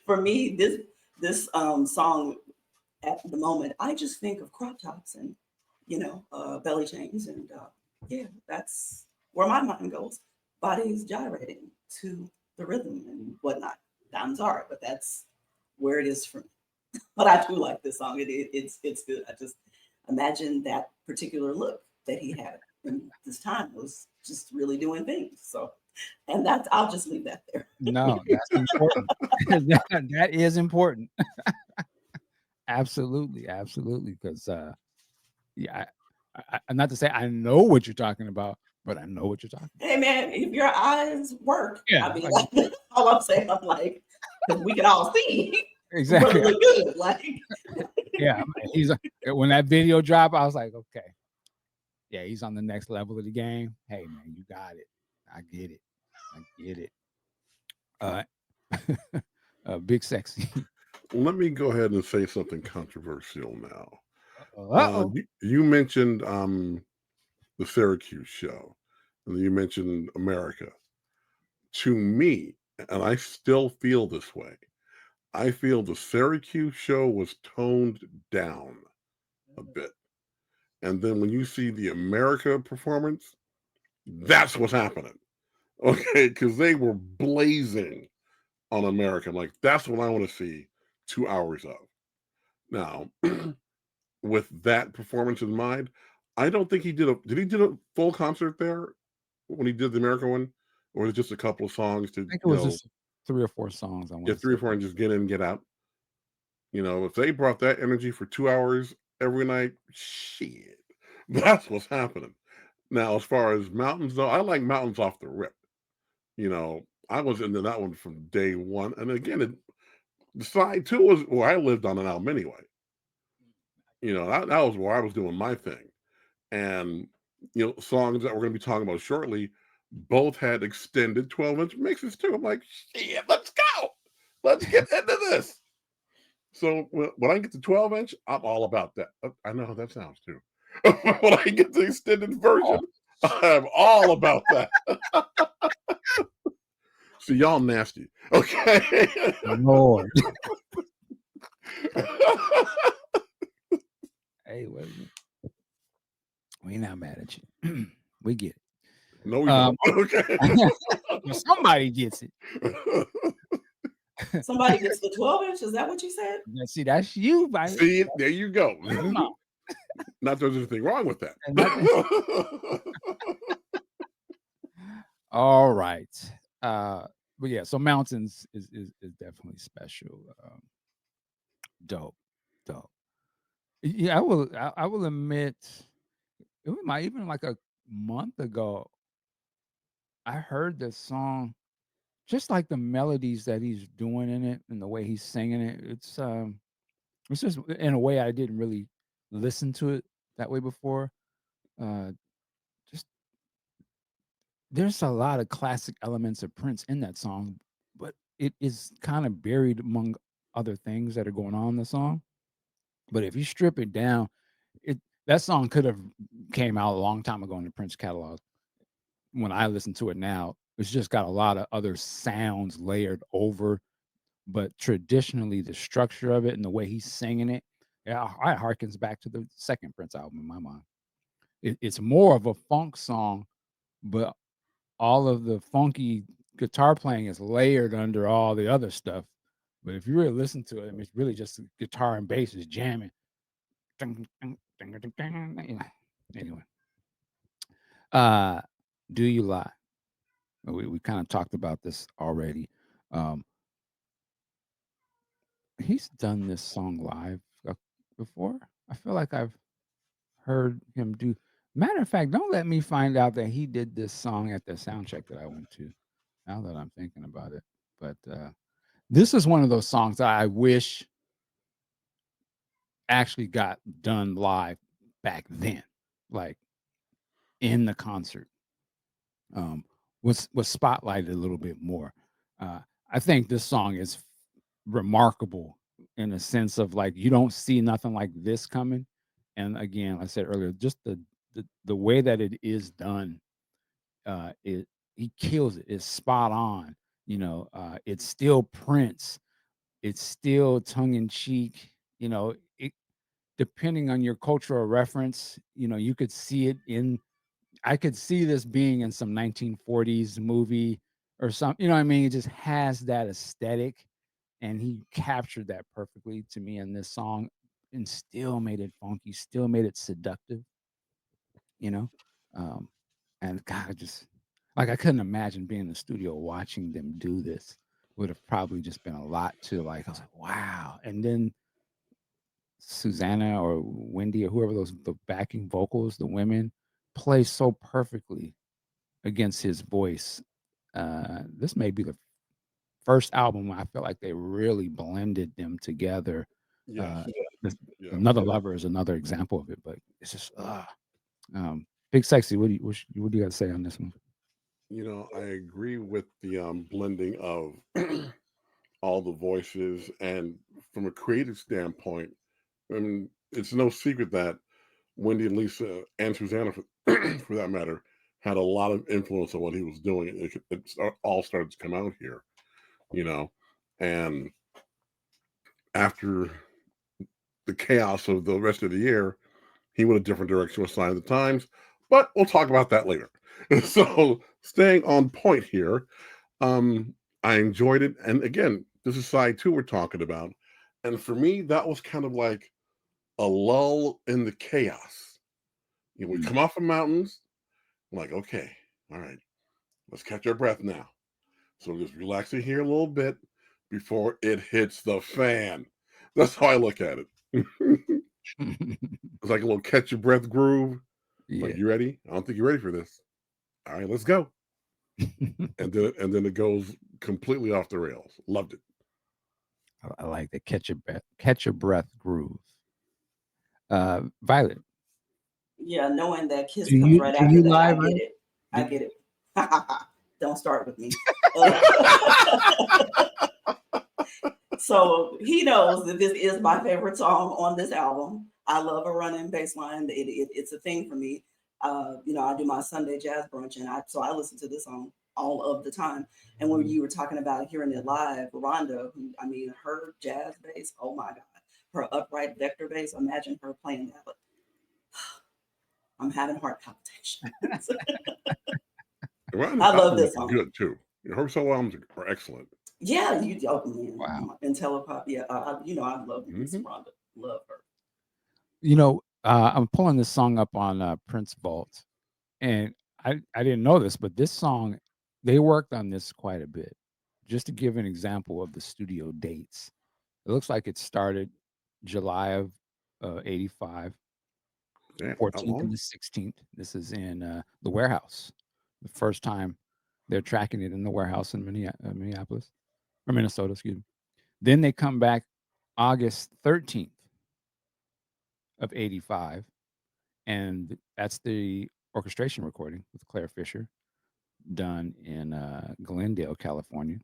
for me, this song at the moment, I just think of crop tops and belly chains, and yeah, that's where my mind goes. Bodies gyrating to the rhythm and whatnot. I'm sorry, but that's where it is for me. But I do like this song. It's good. I just imagine that particular look that he had when this time was just really doing things. So And that's I'll just leave that there. No, that's important. That is important. Absolutely, absolutely. Because yeah, not to say I know what you're talking about, but I know what you're talking Hey man, if your eyes work, Yeah, I mean, like like all I'm saying, I'm like, because we can all see, brother exactly. look good. Like, Yeah, he's when that video dropped, I was like, "Okay, yeah, he's on the next level of the game. Hey, man, you got it. I get it. I get it." Uh, Big Sexy. Let me go ahead and say something controversial now. Uh-oh, uh-oh. You mentioned the Syracuse show, and you mentioned America. To me, and I still feel this way, I feel the Syracuse show was toned down a bit. And then when you see the America performance, that's what's happening. Okay, because they were blazing on America. Like, that's what I want to see 2 hours of. Now, with that performance in mind, I don't think did he did a full concert there when he did the America one? Or was it just a couple of songs to, I think it was just 3 or 4 songs, I wanna get three say. or four and just get in, get out? If they brought that energy for 2 hours every night, shit, that's what's happening. Now, as far as mountains, though, I like mountains off the rip. I was into that one from day one. And again, the side two was where I lived on an album anyway. That was where I was doing my thing. And, songs that we're going to be talking about shortly both had extended 12-inch mixes too. I'm like, shit, let's go. Let's get into this. So when I get to 12-inch, I'm all about that. I know how that sounds too. When I get the extended Oh, version, I'm all about that. See, y'all nasty. Okay. Lord. Hey, well, we not mad at you. We get it. No, we don't. Um, Okay. well, somebody gets it. somebody gets the 12-inch. Is that what you said? Now, see, that's you, buddy. See, there you go. Come on. Not that there's anything wrong with that. And nothing. All right. But yeah, so mountains is definitely special. Dope, dope. Yeah, I will admit it was my even like a month ago. I heard this song, just like the melodies that he's doing in it and the way he's singing it. It's just in a way I didn't really listen to it that way before. Uh, just there's a lot of classic elements of Prince in that song, but it is kind of buried among other things that are going on in the song. But if you strip it down, it that song could have came out a long time ago in the Prince catalog. When I listen to it now, it's just got a lot of other sounds layered over, but traditionally the structure of it and the way he's singing it, yeah, it harkens back to the second Prince album in my mind. It's more of a funk song, but all of the funky guitar playing is layered under all the other stuff. But if you really listen to it, I mean, it's really just guitar and bass is jamming. Ding, ding, ding, ding, ding, ding. Anyway, uh, do you lie? We kind of talked about this already. Um, he's done this song live before. I feel like I've heard him do. Matter of fact, don't let me find out that he did this song at the sound check that I went to. Now that I'm thinking about it, but this is one of those songs that I wish actually got done live back then, like in the concert. Um, was spotlighted a little bit more. I think this song is remarkable in a sense of like you don't see nothing like this coming. And again, I said earlier, just the way that it is done, it he kills it. It's spot on. It's still Prince. It's still tongue in cheek. It, depending on your cultural reference, you could see it in. I could see this being in some 1940s movie or something. You know what I mean? It just has that aesthetic, and he captured that perfectly to me in this song, and still made it funky, still made it seductive. You know, um, and God, Like I couldn't imagine being in the studio watching them do this. Would have probably just been a lot to like. I was like, wow. And then Susanna or Wendy or whoever those the backing vocals, the women play so perfectly against his voice. This may be the first album where I feel like they really blended them together. Yes. Uh, this, Yeah. Another Lover is another example of it, but it's just Big Sexy. What do you got to say on this one? I agree with the blending of all the voices, and from a creative standpoint, I mean, it's no secret that Wendy and Lisa and Susanna, for, for that matter, had a lot of influence on what he was doing. All started to come out here, you know, and after the chaos of the rest of the year, he went a different direction with Sign of the Times, but we'll talk about that later. So, staying on point here, um, I enjoyed it. And again, this is side two we're talking about. And for me, that was kind of like a lull in the chaos. We Mm. come off the mountains, I'm like, okay, all right, let's catch our breath now. So just relax it here a little bit before it hits the fan. That's how I look at it. It's like a little catch your breath groove. Like, Yeah. you ready? I don't think you're ready for this. All right, let's go. And then it goes completely off the rails. Loved it. I like the catch your breath groove. Violet, Yeah, knowing that Kiss do comes you right do after you that, I live, get right? it. I Do, get it. Don't start with me. Uh, so he knows that this is my favorite song on this album. I love a running bass line. It's a thing for me. I do my Sunday jazz brunch, and I listen to this song all of the time. And when you were talking about hearing it live, Rhonda, who I mean, her jazz bass, oh my god, her upright vector bass. Imagine her playing that. Like, I'm having heart palpitations. Ryan's I love albums this are song. good too. Her solo albums are excellent. Yeah, you oh man, wow. and telepop. Yeah, I love me some Hmm. Rhonda. Love her. I'm pulling this song up on Prince Vault, and I didn't know this, but this song they worked on this quite a bit. Just to give an example of the studio dates, it looks like it started July of '85, Damn, how 14th and long? the 16th. This is in the warehouse. The first time they're tracking it in the warehouse in Minneapolis or Minnesota, excuse me. Then they come back August 13th of '85, and that's the orchestration recording with Claire Fisher done in Glendale, California.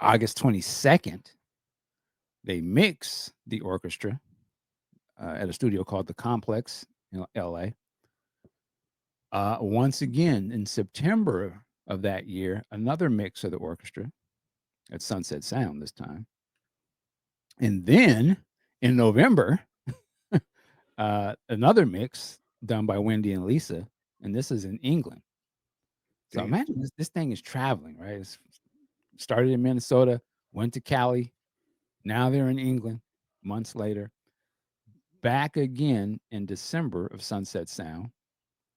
August 22nd, they mix the orchestra at a studio called the Complex in LA. Once again, in September of that year, another mix of the orchestra at Sunset Sound this time. And then in November, another mix done by Wendy and Lisa, and this is in England. So Damn. imagine this thing is traveling, right? It's started in Minnesota, went to Cali, now they're in England months later, back again in December of Sunset Sound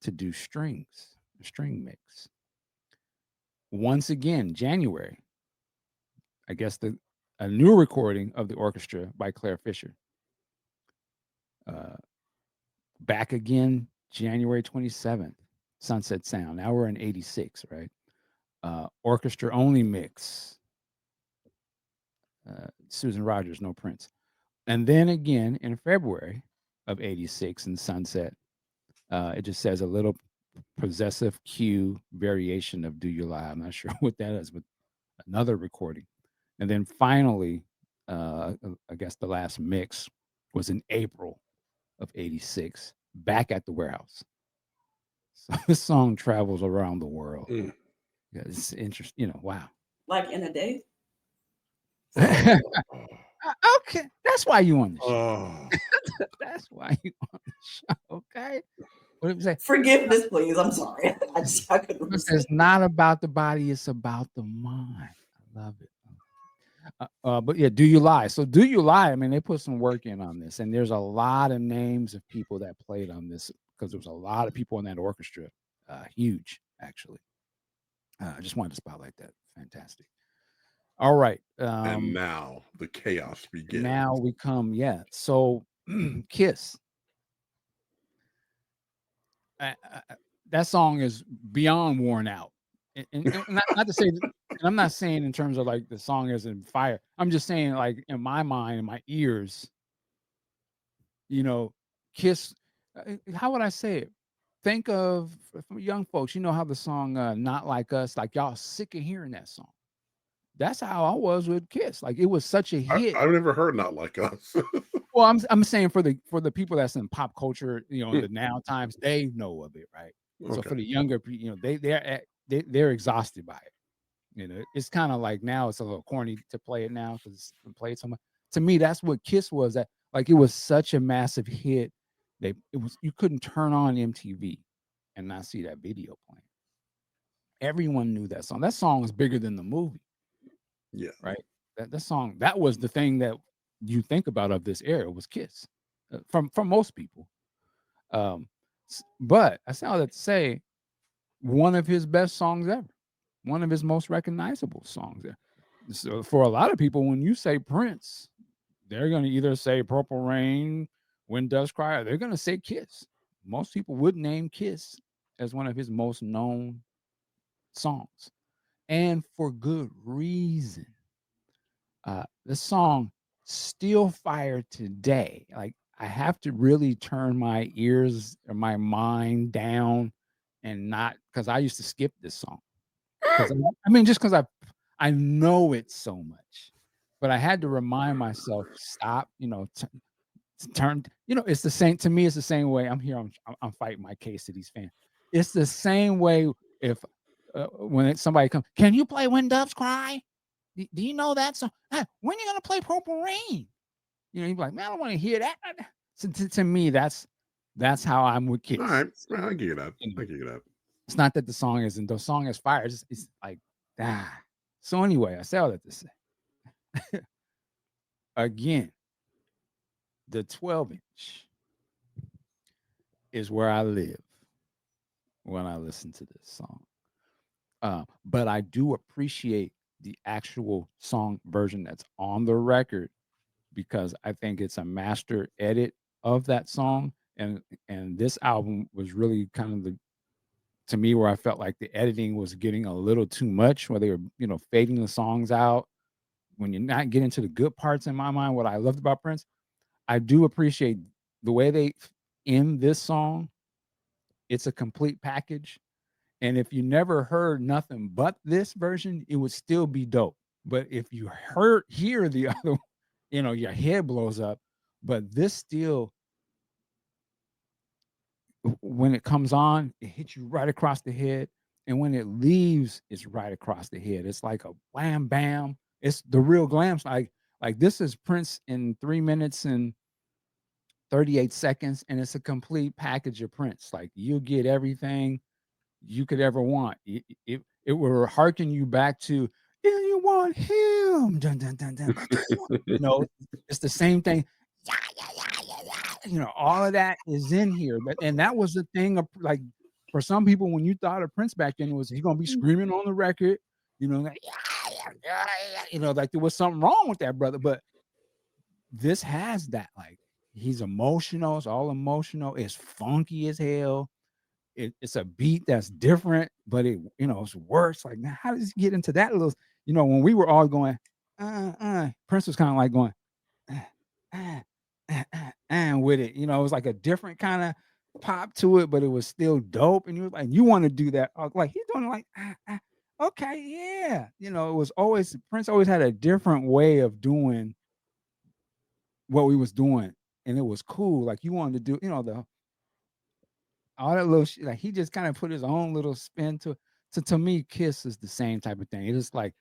to do strings, a string mix. Once again, January, I guess a new recording of the orchestra by Claire Fisher. Uh, Back again, January 27th, Sunset Sound. Now we're in '86, right? Orchestra only mix. Susan Rogers, no Prince. And then again in February of '86 in Sunset, it just says a little possessive cue variation of Do You Lie. I'm not sure what that is, but another recording. And then finally, I guess the last mix was in April of '86, back at the warehouse. So this song travels around the world. Mm. Yeah, it's interesting. Wow. Like in a day. Oh, Okay, that's why you on the show. oh. That's why you on the show. Okay. What did we say? Forgiveness, please. I'm sorry. I couldn't It's resist. not about the body; it's about the mind. I love it. But yeah, Do You Lie? So Do You Lie? I mean, they put some work in on this, and there's a lot of names of people that played on this because there was a lot of people in that orchestra. Huge. actually. I just wanted to spotlight that. Fantastic. All right. And now the chaos Now begins. we come, yeah. So Kiss. That song is beyond worn out. And not to say that, and I'm not saying in terms of like the song isn't fire. I'm just saying like in my mind, in my ears, you know, Kiss. How would I say it? Think of for young folks. You know how the song "Not Like Us," like y'all sick of hearing that song. That's how I was with Kiss. Like it was such a hit. I've never heard Not Like Us. Well, I'm saying for the people that's in pop culture, you know, in Hmm, the now times, they know of it, right? So okay. for the younger people, you know, they're exhausted by it. You know, it's kind of like now it's a little corny to play it now because it's been played so much. To me, that's what Kiss was. That like it was such a massive hit. It was you couldn't turn on MTV and not see that video playing. Everyone knew that song. That song was bigger than the movie, Yeah. right? That song that was the thing that you think about of this era was Kiss, from most people. Um, but I say all that to say one of his best songs ever, one of his most recognizable songs ever. So for a lot of people, when you say Prince, they're going to either say Purple Rain, When Doves Cry, or they're going to say Kiss. Most people would name Kiss as one of his most known songs, and for good reason. The song still fire today. Like I have to really turn my ears or my mind down and not because I used to skip this song because I mean just because I know it so much, but I had to remind myself stop. You know, turn. You know, it's the same to me. It's the same way. I'm here. I'm fighting my case to these fans. It's the same way if when somebody comes, can you play When Doves Cry? Do you know that song? When are you gonna play Purple Rain? You know, you're like, man, I don't want to hear that. So to me, that's how I'm with All Kiss. right. I get that. You know, I get that. it's not that the song isn't the song is fire. It's like ah. So anyway, I say all that to say again, the 12-inch is where I live when I listen to this song. But I do appreciate the actual song version that's on the record because I think it's a master edit of that song. And this album was really kind of the to me where I felt like the editing was getting a little too much, where they were, you know, fading the songs out. When you're not getting to the good parts in my mind, what I loved about Prince, I do appreciate the way they end this song. It's a complete package. And if you never heard nothing but this version, it would still be dope. But if you hear the other, you know, your head blows up. But this still, when it comes on, it hits you right across the head. And when it leaves, it's right across the head. It's like a wham bam. It's the real glam. Like this is Prince in 3 minutes and 38 seconds, and it's a complete package of Prince. Like you get everything you could ever want. It will harken you back to, "Do you want him?" Dun, dun, dun, dun. "Do you want-" You know, it's the same thing. Yeah, yeah, yeah, yeah, yeah. You know, all of that is in here. And that was the thing of like for some people, when you thought of Prince back then, it was he gonna be screaming on the record, you know, like, yeah, yeah, yeah, yeah. You know, like there was something wrong with that brother. But this has that, like he's emotional, it's all emotional, it's funky as hell it's a beat that's different, but it it's worse. Like, now how does he get into that little? When we were all going, Prince was kind of like going, uh, uh, with it. It was like a different kind of pop to it, but it was still dope. And you was like, you want to do that? Like he's doing like, okay, yeah. It was always Prince always had a different way of doing what we was doing, and it was cool. Like you wanted to do, the all that little shit, like he just kind of put his own little spin to it. So to me, Kiss is the same type of thing. It is like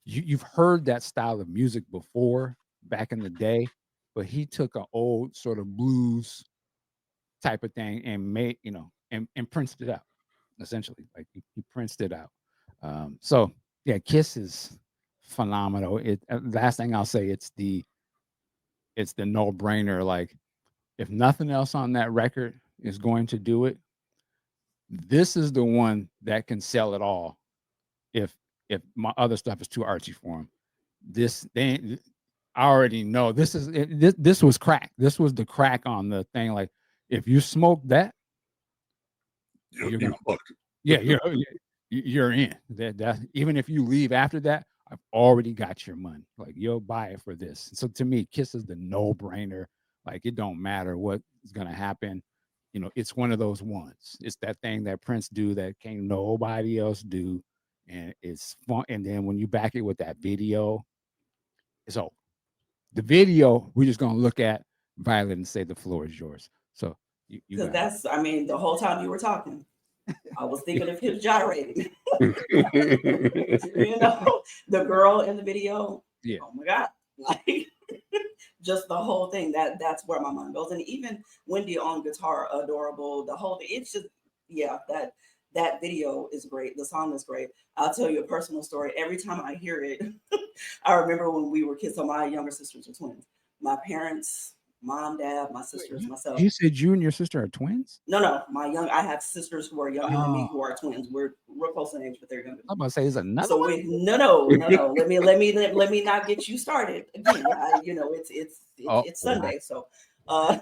you've heard that style of music before back in the day, but he took an old sort of blues type of thing and made, and printed it out essentially. Like he printed it out. So yeah, Kiss is phenomenal. Last thing I'll say, it's the no brainer. Like if nothing else on that record is going to do it, this is the one that can sell it all. If my other stuff is too artsy for him, I already know this was crack. This was the crack on the thing. Like if you smoke that, you're You gonna hooked. yeah, you're in. That even if you leave after that, I've already got your money. Like you'll buy it for this. So to me, Kiss is the no-brainer. Like it don't matter what is gonna happen. It's one of those ones. It's that thing that Prince do that can't nobody else do. And it's fun. And then when you back it with that video, it's over. The video, we're just gonna look at Violet and say the floor is yours. So you Because got that's, I mean, the whole time you were talking, I was thinking of him gyrating. The girl in the video. yeah. Oh my God. Like just the whole thing. That's where my mind goes. And even Wendy on guitar, adorable. The whole thing. It's just, yeah, that video is great. The song is great. I'll tell you a personal story. Every time I hear it, I remember when we were kids. So my younger sisters are twins. My parents, mom, dad, my sisters, myself. You said you and your sister are twins? No. I have sisters who are younger than me Oh, who are twins. We're real close in age, but they're younger. I'm about to say, is another So one? no. Let me not get you started again. Oh, It's wow. Sunday, so uh,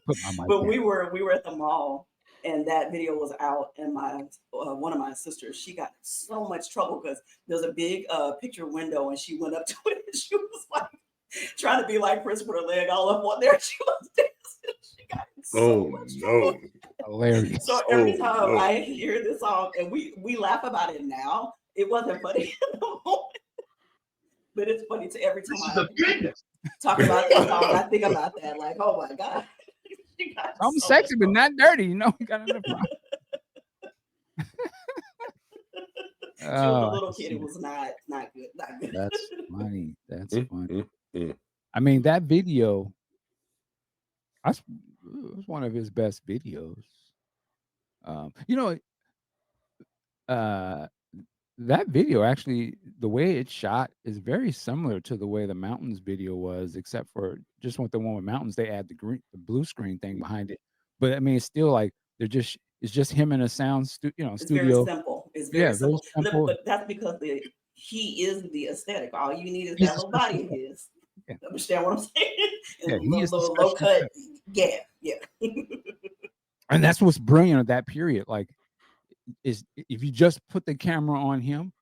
Put my mic but down. we were at the mall, and that video was out, and my one of my sisters, she got in so much trouble because there's a big picture window, and she went up to it, and she was like trying to be like Prince with her leg all up on there. She was dancing. She got in so Oh much trouble. no. Hilarious. So Oh every time no. I hear this song, and we laugh about it now, it wasn't funny in the moment, but it's funny to every time I talk about that song. I think about that, like, oh my God, she got I'm so much sexy, but not dirty. We got enough problem. She was a Oh, I little can kid. see It that. was not good, not good. That's funny. That's Mm, funny. mm, mm. I mean, that video, that's it was one of his best videos. Um, you know, uh, that video actually, the way it's shot is very similar to the way the mountains video was, except for just with the one with mountains, they add the blue screen thing behind it. But I mean, it's still like it's just him in a It's very studio. simple. It's very Yeah, very simple. simple. But that's because he is the aesthetic. All you need is He's that a little special body of effect. his. Yeah, Understand what I'm saying? yeah, And he is the little low special cut. effect. Yeah. And that's what's brilliant of that period. Like, is if you just put the camera on him,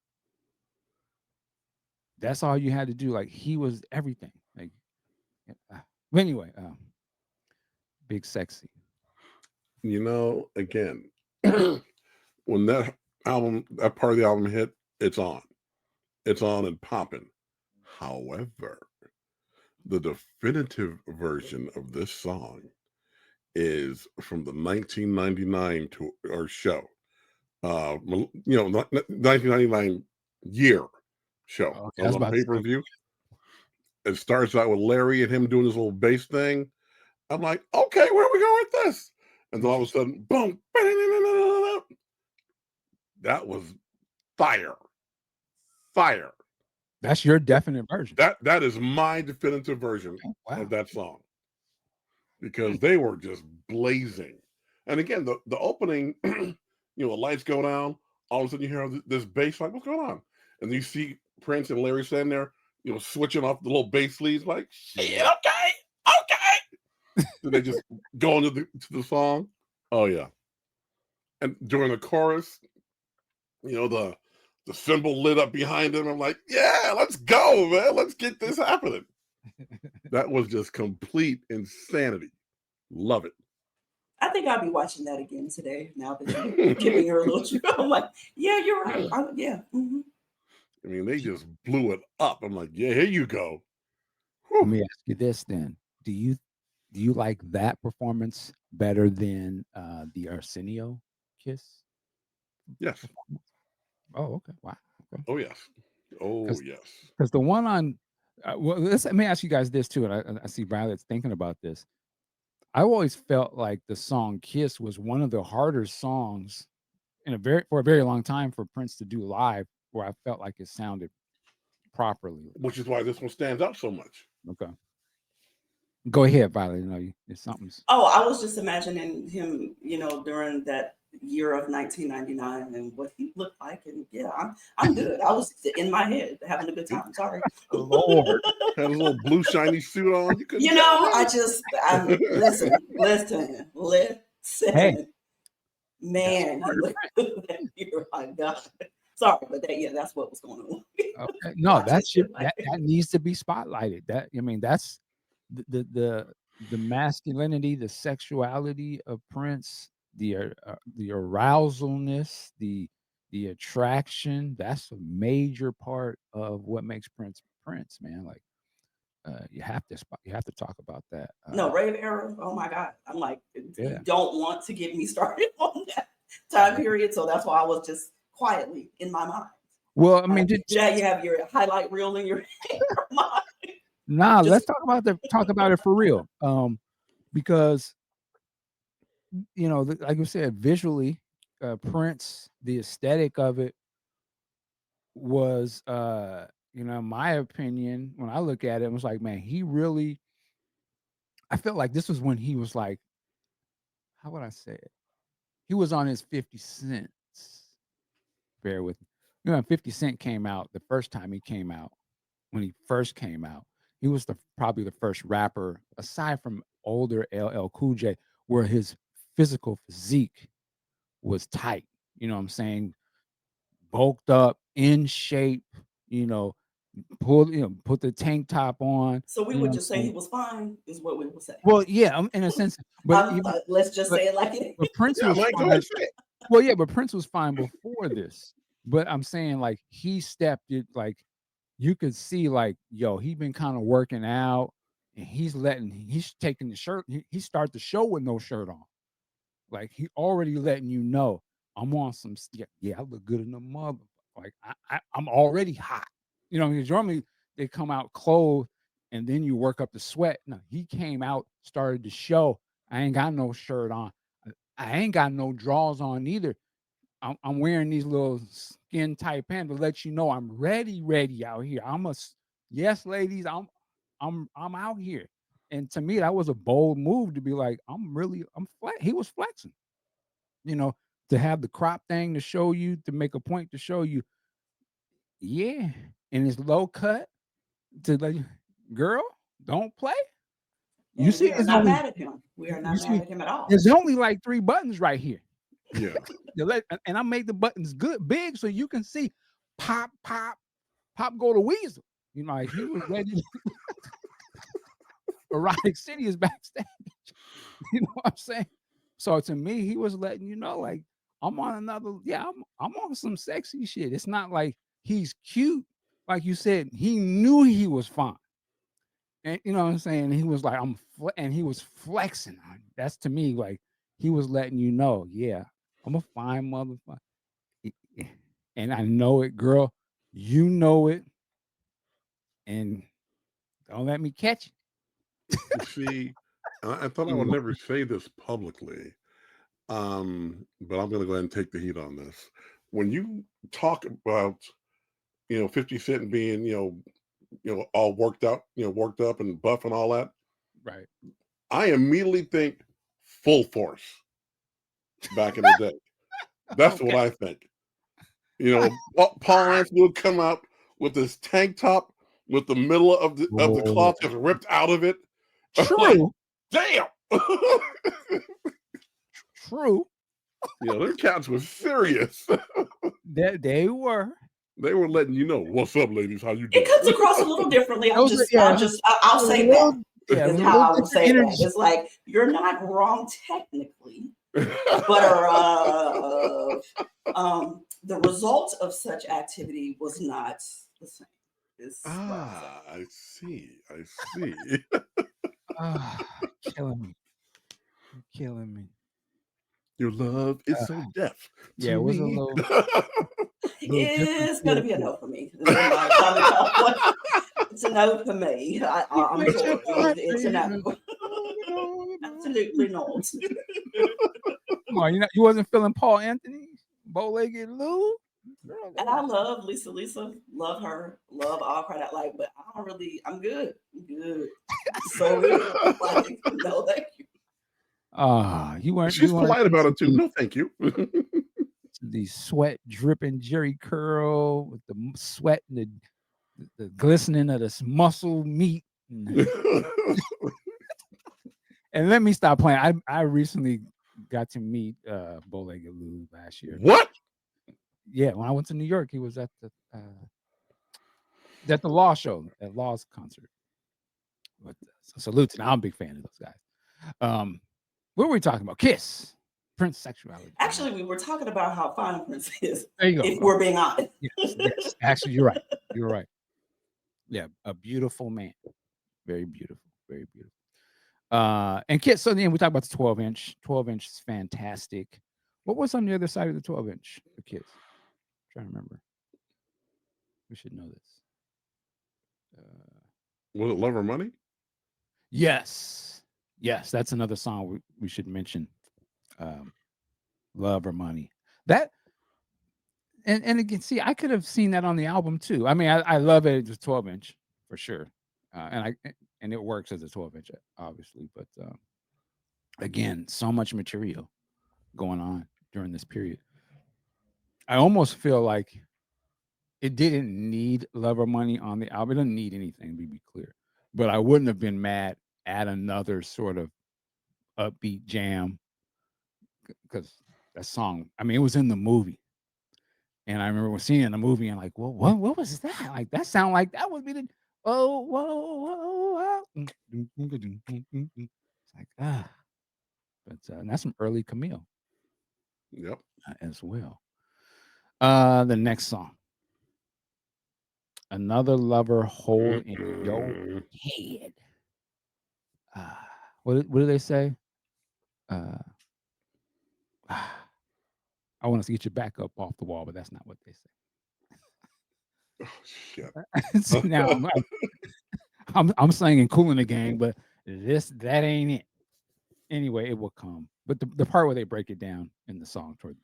that's all you had to do. Like, he was everything. Like, yeah, but anyway, Big Sexy. Again, when that part of the album hit, it's on. It's on and popping. However, the definitive version of this song is from the 1999 tour or show. 1999 year show. Okay, It I was was on about to say, pay-per-view. It starts out with Larry and him doing this little bass thing. I'm like, okay, where are we going with this? And then all of a sudden, boom. That was fire. Fire. that's your definite version. That is my definitive version Okay, of wow. that song Hmm. because they were just blazing. And again, the opening, the lights go down. All of a sudden, you hear this bass, like, what's going on? And you see Prince and Larry standing there, switching off the little bass leads, like, shit, okay. Then they just go into the song. Oh yeah. And during the chorus, the symbol lit up behind him. I'm like, yeah, let's go, man. Let's get this happening. That was just complete insanity. Love it. I think I'll be watching that again today. Now that you're giving her a little trip, I'm like, yeah, you're right. Yeah. Mm-hmm. I mean, they just blew it up. I'm like, yeah, here you go. Let Whew. me ask you this then: Do you like that performance better than the Arsenio Kiss Yes. performance? Oh, okay. Wow. Okay. Oh yes. Oh Because yes. the one on well, let me ask you guys this too, and I see Violet's thinking about this. I always felt like the song "Kiss" was one of the harder songs for a very long time for Prince to do live, where I felt like it sounded properly. Which is why this one stands out so much. Okay, go ahead, Violet. It's something's Oh, I was just imagining him, during that year of 1999 and what he looked like, and yeah, I'm good. I was in my head having a good time. Sorry. Lord. Had his little blue shiny suit on. You couldn't You tell, know, man. listen, Hey, that's man, he part of looked good that year. My God. Sorry, but that's what was going on. okay. No, Watching that's your shit like that. that needs to be spotlighted. That I mean, that's the masculinity, the sexuality of Prince, the arousalness, the attraction. That's a major part of what makes Prince Prince, man. Like you have to talk about that. No, rave era. Oh my God. I'm like, you Yeah. don't want to get me started on that time period. So that's why I was just quietly in my mind. Well, I mean, You have your highlight reel in your mind. nah, let's Just talk about it for real. Because like you said, visually, Prince, the aesthetic of it was, my opinion, when I look at it, it was like, man, I felt like this was when he was like, how would I say it? He was on his 50 cents. Bear with me. When 50 Cent came out, the first time he came out, when he first came out, he was probably the first rapper, aside from older LL Cool J, where his physical physique was tight. You know what I'm saying? Bulked up, in shape, you know, put the tank top on, so we you know would what I'm just say he saying? was fine, is what we would say. Well, yeah, in a sense, but even Let's just but say it like it is. but Prince Yeah, was Mike, go ahead fine. and say it. Well, yeah, but Prince was fine before this. But I'm saying like he stepped it like you could see like, yo, he been kind of working out and he's taking the shirt. He started the show with no shirt on. Like he already letting you know I'm on some yeah, I look good in the mother. Like I'm already hot. Because normally they come out clothed and then you work up the sweat. No, he came out, started the show. I ain't got no shirt on. I ain't got no drawers on either. I'm wearing these little skin tight pants to let you know I'm ready out here. Yes, ladies, I'm out here. And to me, that was a bold move to be like, he was flexing, you know, to have the crop thing to show you, to make a point to show you, yeah, and it's low cut to like, girl, don't play. You And see, we are it's not only mad at him. We are you not mad see, at him at all. there's only like 3 buttons right here. Yeah. And I made the buttons good big so you can see pop, pop, pop go to Weasel. Like he was ready. Erotic City is backstage. You know what I'm saying? So to me, he was letting you know, like, I'm on I'm on some sexy shit. It's not like he's cute. Like you said, he knew he was fine. And you know what I'm saying? He was like, and he was flexing on you. That's to me, like, he was letting you know, yeah, I'm a fine motherfucker. And I know it, girl. You know it. And don't let me catch it. You see, I thought I would never say this publicly, but I'm going to go ahead and take the heat on this. When you talk about, 50 Cent being, all worked out, worked up and buff and all that, Right. I immediately think Full Force back in the day. That's what Okay. I think. Paul Anthony would come out with this tank top with the middle of the Oh, cloth just ripped out of it. Like, true. damn. True. Their cats were serious. They were. They were letting you know, what's up, ladies? How you It doing? comes across a little differently. Those are, yeah, I'll it was a say little, that yeah, it is was a how little I would different say that. energy. It's like you're not wrong technically, but the result of such activity was not the same. Is what I'll say. I see. I see. Killing me. You're killing me. Your love is Uh, so deaf yeah, to it was a me. little different It's feel gonna be a to it. no for me. It's a no for me. You I'm quit your sorry. heart, It's a baby. no. No, no. Absolutely not. Come on, you wasn't feeling Paul Anthony, bow-legged Lou? Girl, And I love Lisa. Lisa, love her, love all credit. Like, but I don't really. I'm good. I'm good. So good. Like, no, thank you. You weren't She's you weren't polite about into it too. No, thank you. the sweat dripping Jerry curl with the sweat and the glistening of this muscle meat. And let me stop playing. I recently got to meet Bow-Legged Lou last year. What? Yeah, when I went to New York, he was at the Law show, at Law's concert. But, so salute to them. I'm a big fan of those guys. What were we talking about? Kiss, Prince sexuality. Actually, we were talking about how fine Prince is, There you go. if we're being honest. Yes. Actually, you're right. You're right. Yeah, a beautiful man. Very beautiful. Very beautiful. And Kiss, so then we talk about the 12-inch. 12-inch is fantastic. What was on the other side of the 12-inch for Kiss? I'm trying to remember. We should know this. Was it Love or Money? Yes. Yes, that's another song we should mention. Love or Money. That and again, see, I could have seen that on the album too. I mean, I love it as a 12-inch for sure. And it works as a 12-inch, obviously, but again, so much material going on during this period. I almost feel like it didn't need Love or Money on the album. It doesn't need anything, to be clear. But I wouldn't have been mad at another sort of upbeat jam because that song, I mean, it was in the movie. And I remember seeing it in the movie and like, well, what was that? Like that sound like that would be the oh whoa whoa. It's like but that's some early Camille Yep. as well. The next song, Another Lover Hole in Your Head. What do they say? I want to get your back up off the wall, but that's not what they say. Oh, shit. So now I'm singing "Cool in the Gang," but that ain't it. Anyway, it will come. But the part where they break it down in the song toward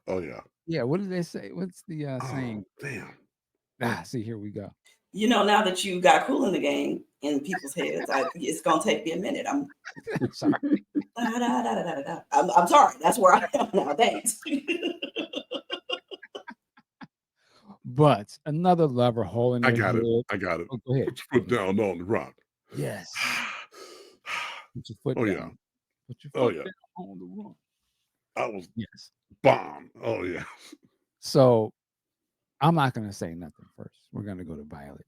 Oh yeah. yeah, what do they say? What's the saying? Damn. See, here we go. Now that you got Cool in the Game in people's heads, it's gonna take me a minute. I'm Sorry. I'm sorry. That's where I am now. Thanks. But Another Lover Hole in I Your got it. Head. I got it. Oh, go ahead. Put your foot down on the rock. Yes. Put your foot Oh down. yeah. Put your Oh foot yeah. down on the rock. I was Yes. bomb. Oh yeah. So I'm not gonna say nothing first. We're gonna go to Violet.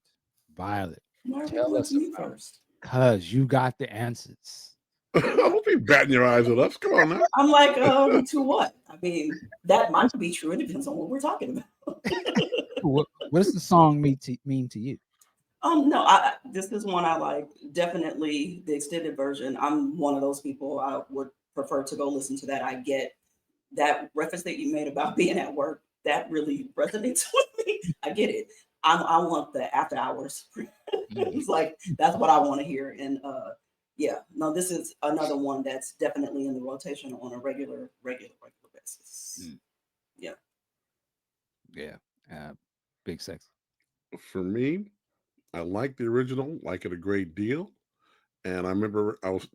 Violet, Why are we tell going us to me about first? because you got the answers. Don't be batting your eyes at us. Come on now. I'm like, to what? I mean, that might be true. It depends on what we're talking about. What does the song mean to you? No, this is one I like. Definitely the extended version. I'm one of those people. I would prefer to go listen to that. I get that reference that you made about being at work. That really resonates with me. I get it. I want the after hours. It's like that's what I want to hear. And yeah, no, this is another one that's definitely in the rotation on a regular basis. Yeah. Yeah, BigSexy. For me, I like the original, like it a great deal. And I remember I was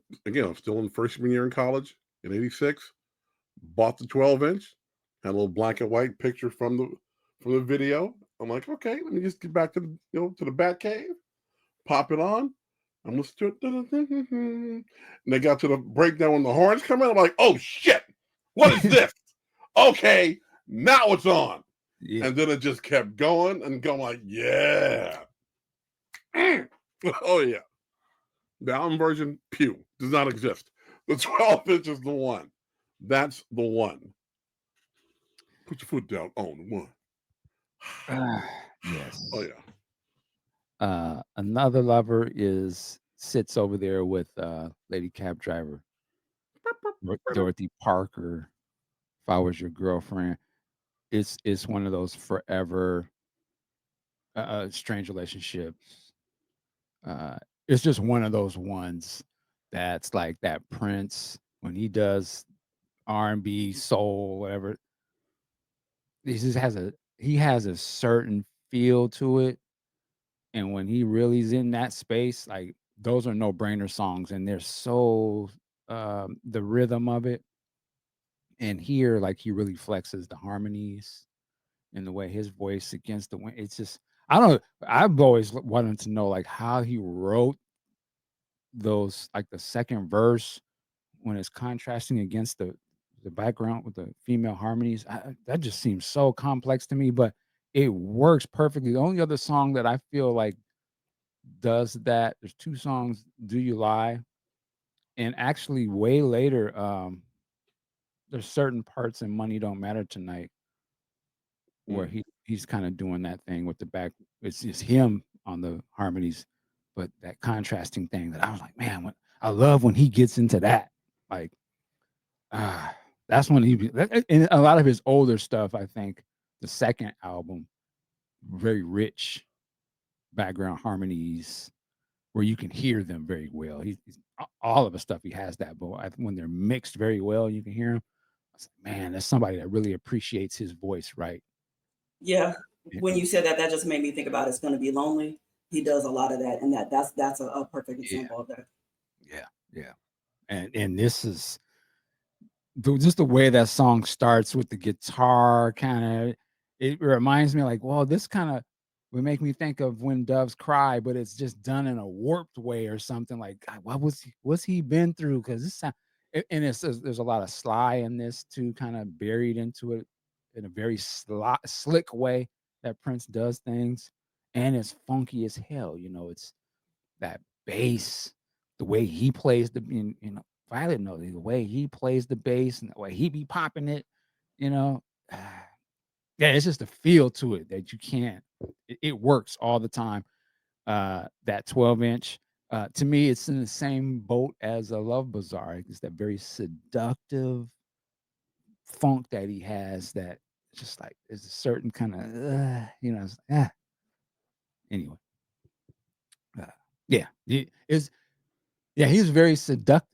still in freshman year in college in '86. Bought the 12-inch, had a little black and white picture from the video. I'm like, okay, let me just get back to to the Bat Cave, pop it on. I'm listening to it. And they got to the breakdown when the horns come in. I'm like, oh shit, what is this? Okay, now it's on. Yeah. And then it just kept going and going like, yeah. Oh yeah. The album version, pew, does not exist. The 12-inch is the one. That's the one. Put your foot down on the one. Yes. Oh yeah. Another Lover sits over there with Lady Cab Driver, Dorothy Parker. If I Was Your Girlfriend, it's one of those forever strange relationships. Uh, it's just one of those ones that's like that Prince when he does R&B, soul, whatever. He has a certain feel to it, and when he really is in that space, like those are no-brainer songs, and they're so, the rhythm of it, and here, like, he really flexes the harmonies and the way his voice against the wind. It's just I don't I've always wanted to know, like, how he wrote those, like, the second verse when it's contrasting against the background with the female harmonies. That just seems so complex to me, but it works perfectly. The only other song that I feel like does that, there's 2 songs, "Do You Lie," and actually way later, there's certain parts in "Money Don't Matter Tonight" where Mm. he's kinda doing that thing with the back. It's him on the harmonies, but that contrasting thing that I was like, "Man, when I love when he gets into that." Like, ah, that's when he be that and a lot of his older stuff, I think, the 2nd album, very rich background harmonies where you can hear them very well. He's all of the stuff he has that, but when they're mixed very well, you can hear 'em. I was like, "Man, that's somebody that really appreciates his voice, right?" Yeah. And When you said that, that just made me think about It's Gonna Be Lonely. He does a lot of that, and that's a perfect yeah, example of that. yeah, yeah. And this is just the way that song starts with the guitar kinda it reminds me like, well, this kinda would make me think of When Doves Cry, but it's just done in a warped way or something like, God, what's he been through? 'Cause this sound and there's a lot of Sly in this too, kinda buried into it in a very slick way that Prince does things, and it's funky as hell, it's that bass, the way he plays Violet knows the way he plays the bass and the way he be popping it, you know. Yeah, it's just a feel to it that you can't. It works all the time. That 12-inch, to me, it's in the same boat as a Love Bazaar. It's that very seductive funk that he has that just like there's a certain kind of, anyway. Uh, yeah, yeah, he's very seductive.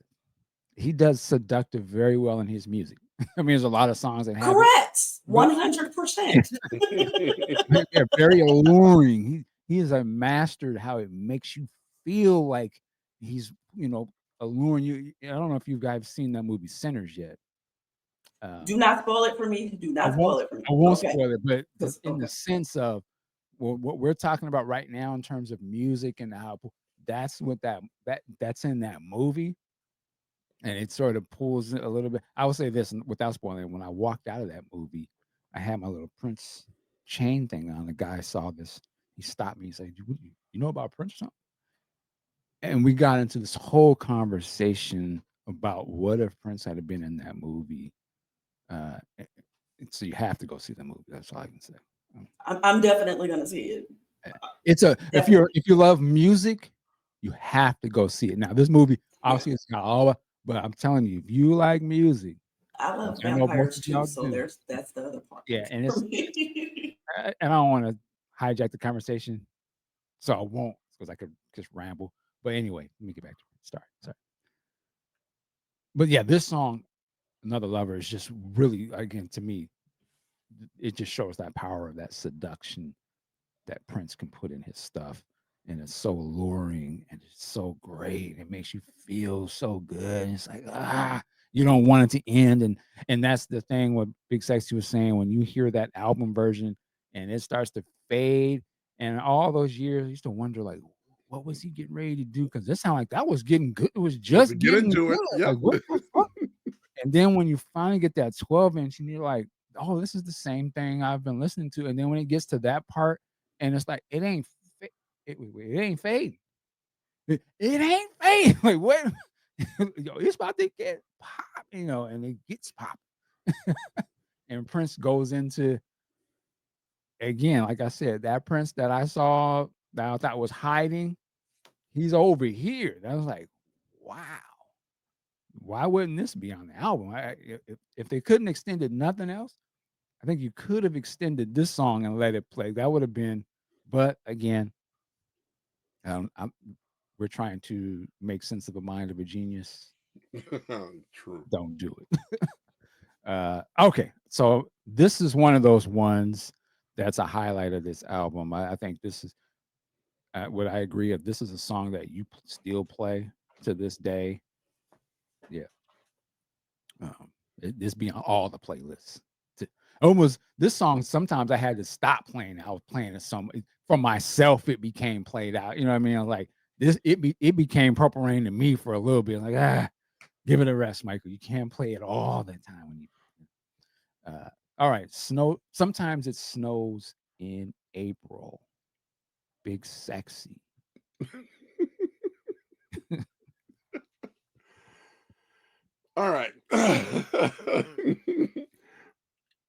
He does seductive very well in his music. I mean, there's a lot of songs that have it, Correct. but 100%. they're very alluring. He is a mastered how it makes you feel like he's, alluring you. I don't know if you guys seen that movie Sinners yet. Do Um, not spoil it for me. Do I not won't spoil it for me. I won't Okay. spoil it, but just Because in the okay. sense of what we're talking about right now in terms of music and how that's what that's in that movie. And it sort of pulls it a little bit. I will say this without spoiling, when I walked out of that movie, I had my little Prince chain thing on. The guy saw this. He stopped me and said, "You know about Prince or something?" And we got into this whole conversation about what if Prince had been in that movie. So you have to go see the movie. That's all I can say. Um, I'm definitely gonna see it. eh, It's a Definitely. if you love music, you have to go see it. Now, this movie Yeah. obviously it's not all, but I'm telling you, if you like music, I which love I know most vampires of too, y'all so do. that's the other part Yeah, and for it's me. and I don't wanna hijack the conversation, so I won't, because I could just ramble. But anyway, let me get back to it. Sorry. But yeah, this song, "Another Lover," is just really, again, to me, it just shows that power of that seduction that Prince can put in his stuff, and it's so alluring and it's so great. It makes you feel so good. And it's like, you don't want it to end. And that's the thing what Big Sexy was saying when you hear that album version and it starts to fade. And all those years, I used to wonder, like, what was he getting ready to do? Because it sounded like that was getting good. It was Once we just get getting into it, good. yep. Like, what the fuck? And then when you finally get that 12-inch and you're like, "Oh, this is the same thing I've been listening to." And then when it gets to that part and it's like, it ain't fa it ain't fading. It ain't fading. Like, what? Yo, it's about to get pop, and it gets pop. And Prince goes into again, like I said, that Prince that I saw that I thought was hiding, he's over here. And I was like, "Wow. Why wouldn't this be on the album?" If they couldn't extend it nothing else, I think you could have extended this song and let it play. That would have been, but again, I'm we're trying to make sense of the mind of a genius. True. Don't do it. Okay, so this is one of those ones that's a highlight of this album. I think this is would I agree if this is a song that you still play to this day? Yeah. This be on all the playlists. Almost this song, sometimes I had to stop playing. I was playing it for myself. It became played out. You know what I mean? Like this, it became Purple Rain to me for a little bit. Like give it a rest, Michael. You can't play it all the time when you. All right, snow. Sometimes it snows in April. Big sexy. All right.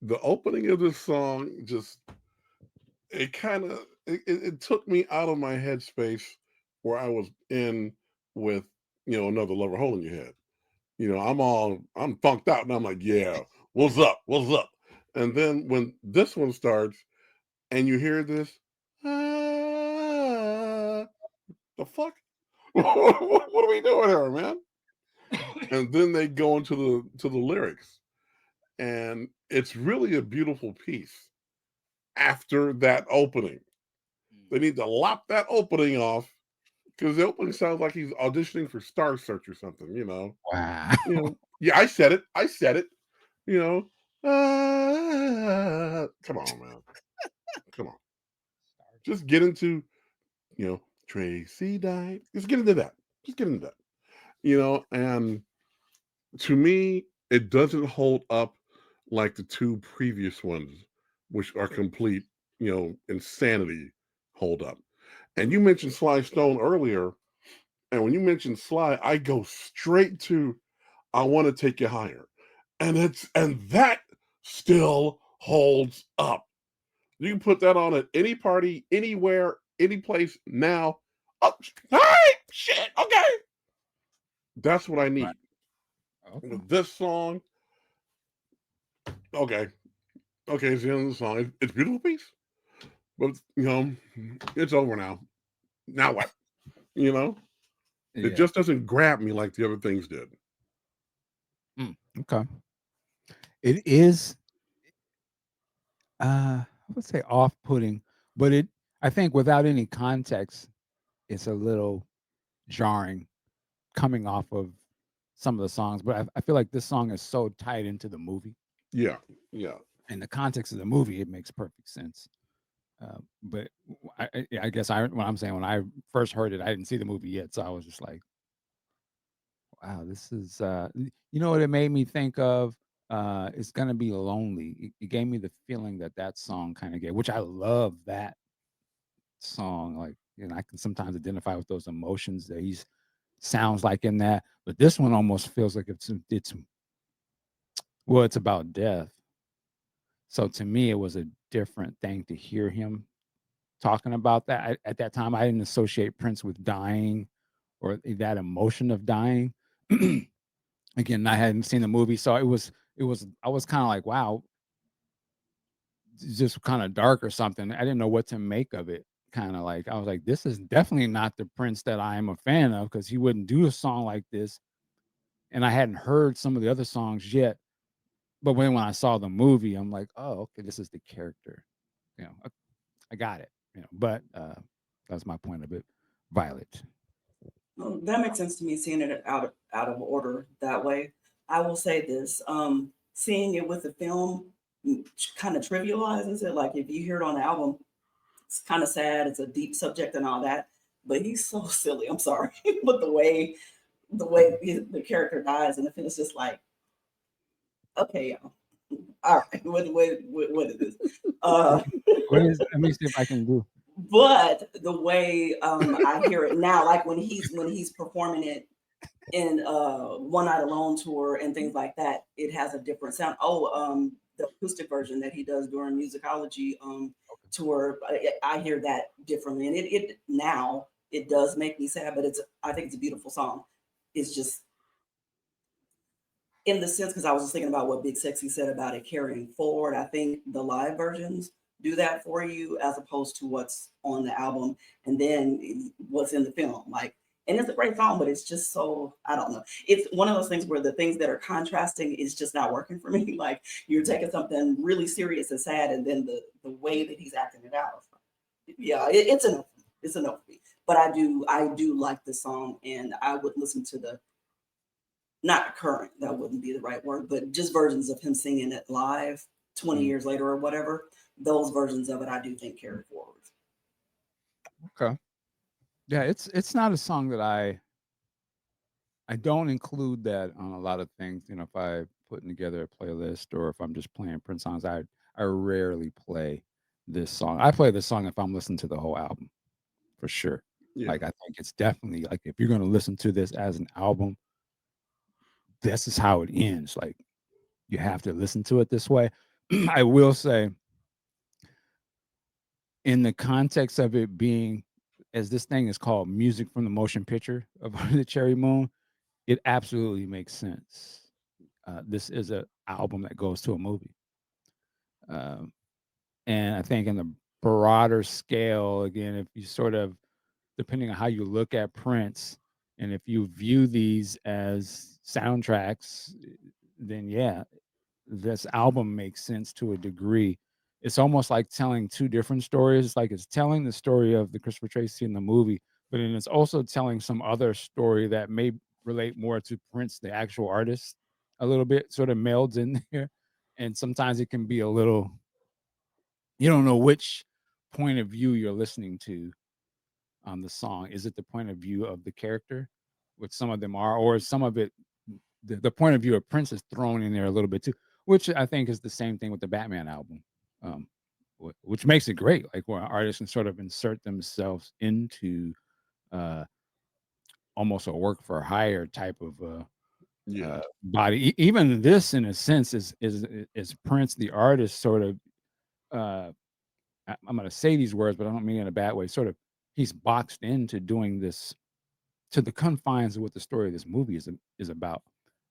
The opening of this song just it kind of it took me out of my headspace where I was in with another lover hole in your head. I'm funked out and I'm like, yeah, what's up? And then when this one starts and you hear this, the fuck, what are we doing here, man? And then they go into the lyrics, and it's really a beautiful piece. After that opening, they need to lop that opening off because the opening sounds like he's auditioning for Star Search or something. Wow. Yeah, I said it. I said it. You know, come on, man, come on. Just get into Tracy died. Just get into that. Just get into that. And to me, it doesn't hold up like the two previous ones, which are complete, insanity hold up. And you mentioned Sly Stone earlier. And when you mentioned Sly, I go straight to I want to take you higher. And that still holds up. You can put that on at any party, anywhere, any place now. Oh, hey, shit, okay. That's what I Right. need. Okay. With this song, okay, it's the end of the song. It's a beautiful piece, but it's over now. Now what? You know, it Yeah. just doesn't grab me like the other things did. Okay. It is I would say off-putting, but I think without any context, it's a little jarring coming off of some of the songs. But I feel like this song is so tied into the movie. Yeah, yeah, In the context of the movie, it makes perfect sense. But I guess what I'm saying when I first heard it, I didn't see the movie yet, so I was just like, "Wow, this is." You know what it made me think of? It's gonna be lonely. It gave me the feeling that song kind of gave, which I love that song. Like, I can sometimes identify with those emotions that he's sounds like in that, but this one almost feels like it's well, it's about death. So to me, it was a different thing to hear him talking about that. At that time, I didn't associate Prince with dying or that emotion of dying. Again, I hadn't seen the movie, so it was I was kind of like, wow, it's just kind of dark or something. I didn't know what to make of it. Kind of like I was like, this is definitely not the Prince that I am a fan of because he wouldn't do a song like this. And I hadn't heard some of the other songs yet. But when I saw the movie, I'm like, oh, okay, this is the character. I got it. But that's my point of it. Violet. Well, that makes sense to me, seeing it out of order that way. I will say this: seeing it with the film kind of trivializes it. Like if you hear it on the album, it's kind of sad. It's a deep subject and all that. But he's so silly. I'm sorry, but the character dies, and the film is just like, okay, y'all. All right, what is this? Uh, What is? Let me see if I can do. but the way I hear it now, like when he's performing it in One Night Alone tour and things like that, it has a different sound. Oh, the acoustic version that he does during musicology tour, I hear that differently, and it now it does make me sad, but I think it's a beautiful song. It's just in the sense because I was just thinking about what Big Sexy said about it carrying forward. I think the live versions do that for you as opposed to what's on the album and then what's in the film. Like, and it's a great song, but it's just so I don't know. It's one of those things where the things that are contrasting is just not working for me. Like you're taking something really serious and sad, and then the way that he's acting it out. Yeah, it's enough. It's a no for me. But I do like the song, and I would listen to the not current, that wouldn't be the right word, but just versions of him singing it live 20 Mm, years later or whatever. Those versions of it I do think carry forward. okay. Yeah, it's not a song that I don't include that on a lot of things. You know, if I putting together a playlist or if I'm just playing Prince songs, I rarely play this song. I play this song if I'm listening to the whole album for sure. Yeah. Like I think it's definitely like if you're gonna listen to this as an album, this is how it ends. Like you have to listen to it this way. I will say, in the context of it being, as this thing is called music from the motion picture of the Cherry Moon, it absolutely makes sense. This is an album that goes to a movie. Um, and I think in the broader scale, again, if you sort of, depending on how you look at Prince, and if you view these as soundtracks, then yeah, this album makes sense to a degree. It's almost like telling two different stories. It's like it's telling the story of the Christopher Tracy in the movie, but then it's also telling some other story that may relate more to Prince, the actual artist, a little bit, sort of melds in there. And sometimes it can be a little, you don't know which point of view you're listening to on the song. Is it the point of view of the character, which some of them are, or is some of it the point of view of Prince is thrown in there a little bit too, which I think is the same thing with the Batman album, um, which makes it great. Like where artists can sort of insert themselves into uh, almost a work for hire type of Yeah. body. Even this, in a sense, is Prince the artist sort of. Uh, I'm going to say these words, but I don't mean it in a bad way. Sort of, he's boxed into doing this to the confines of what the story of this movie is about,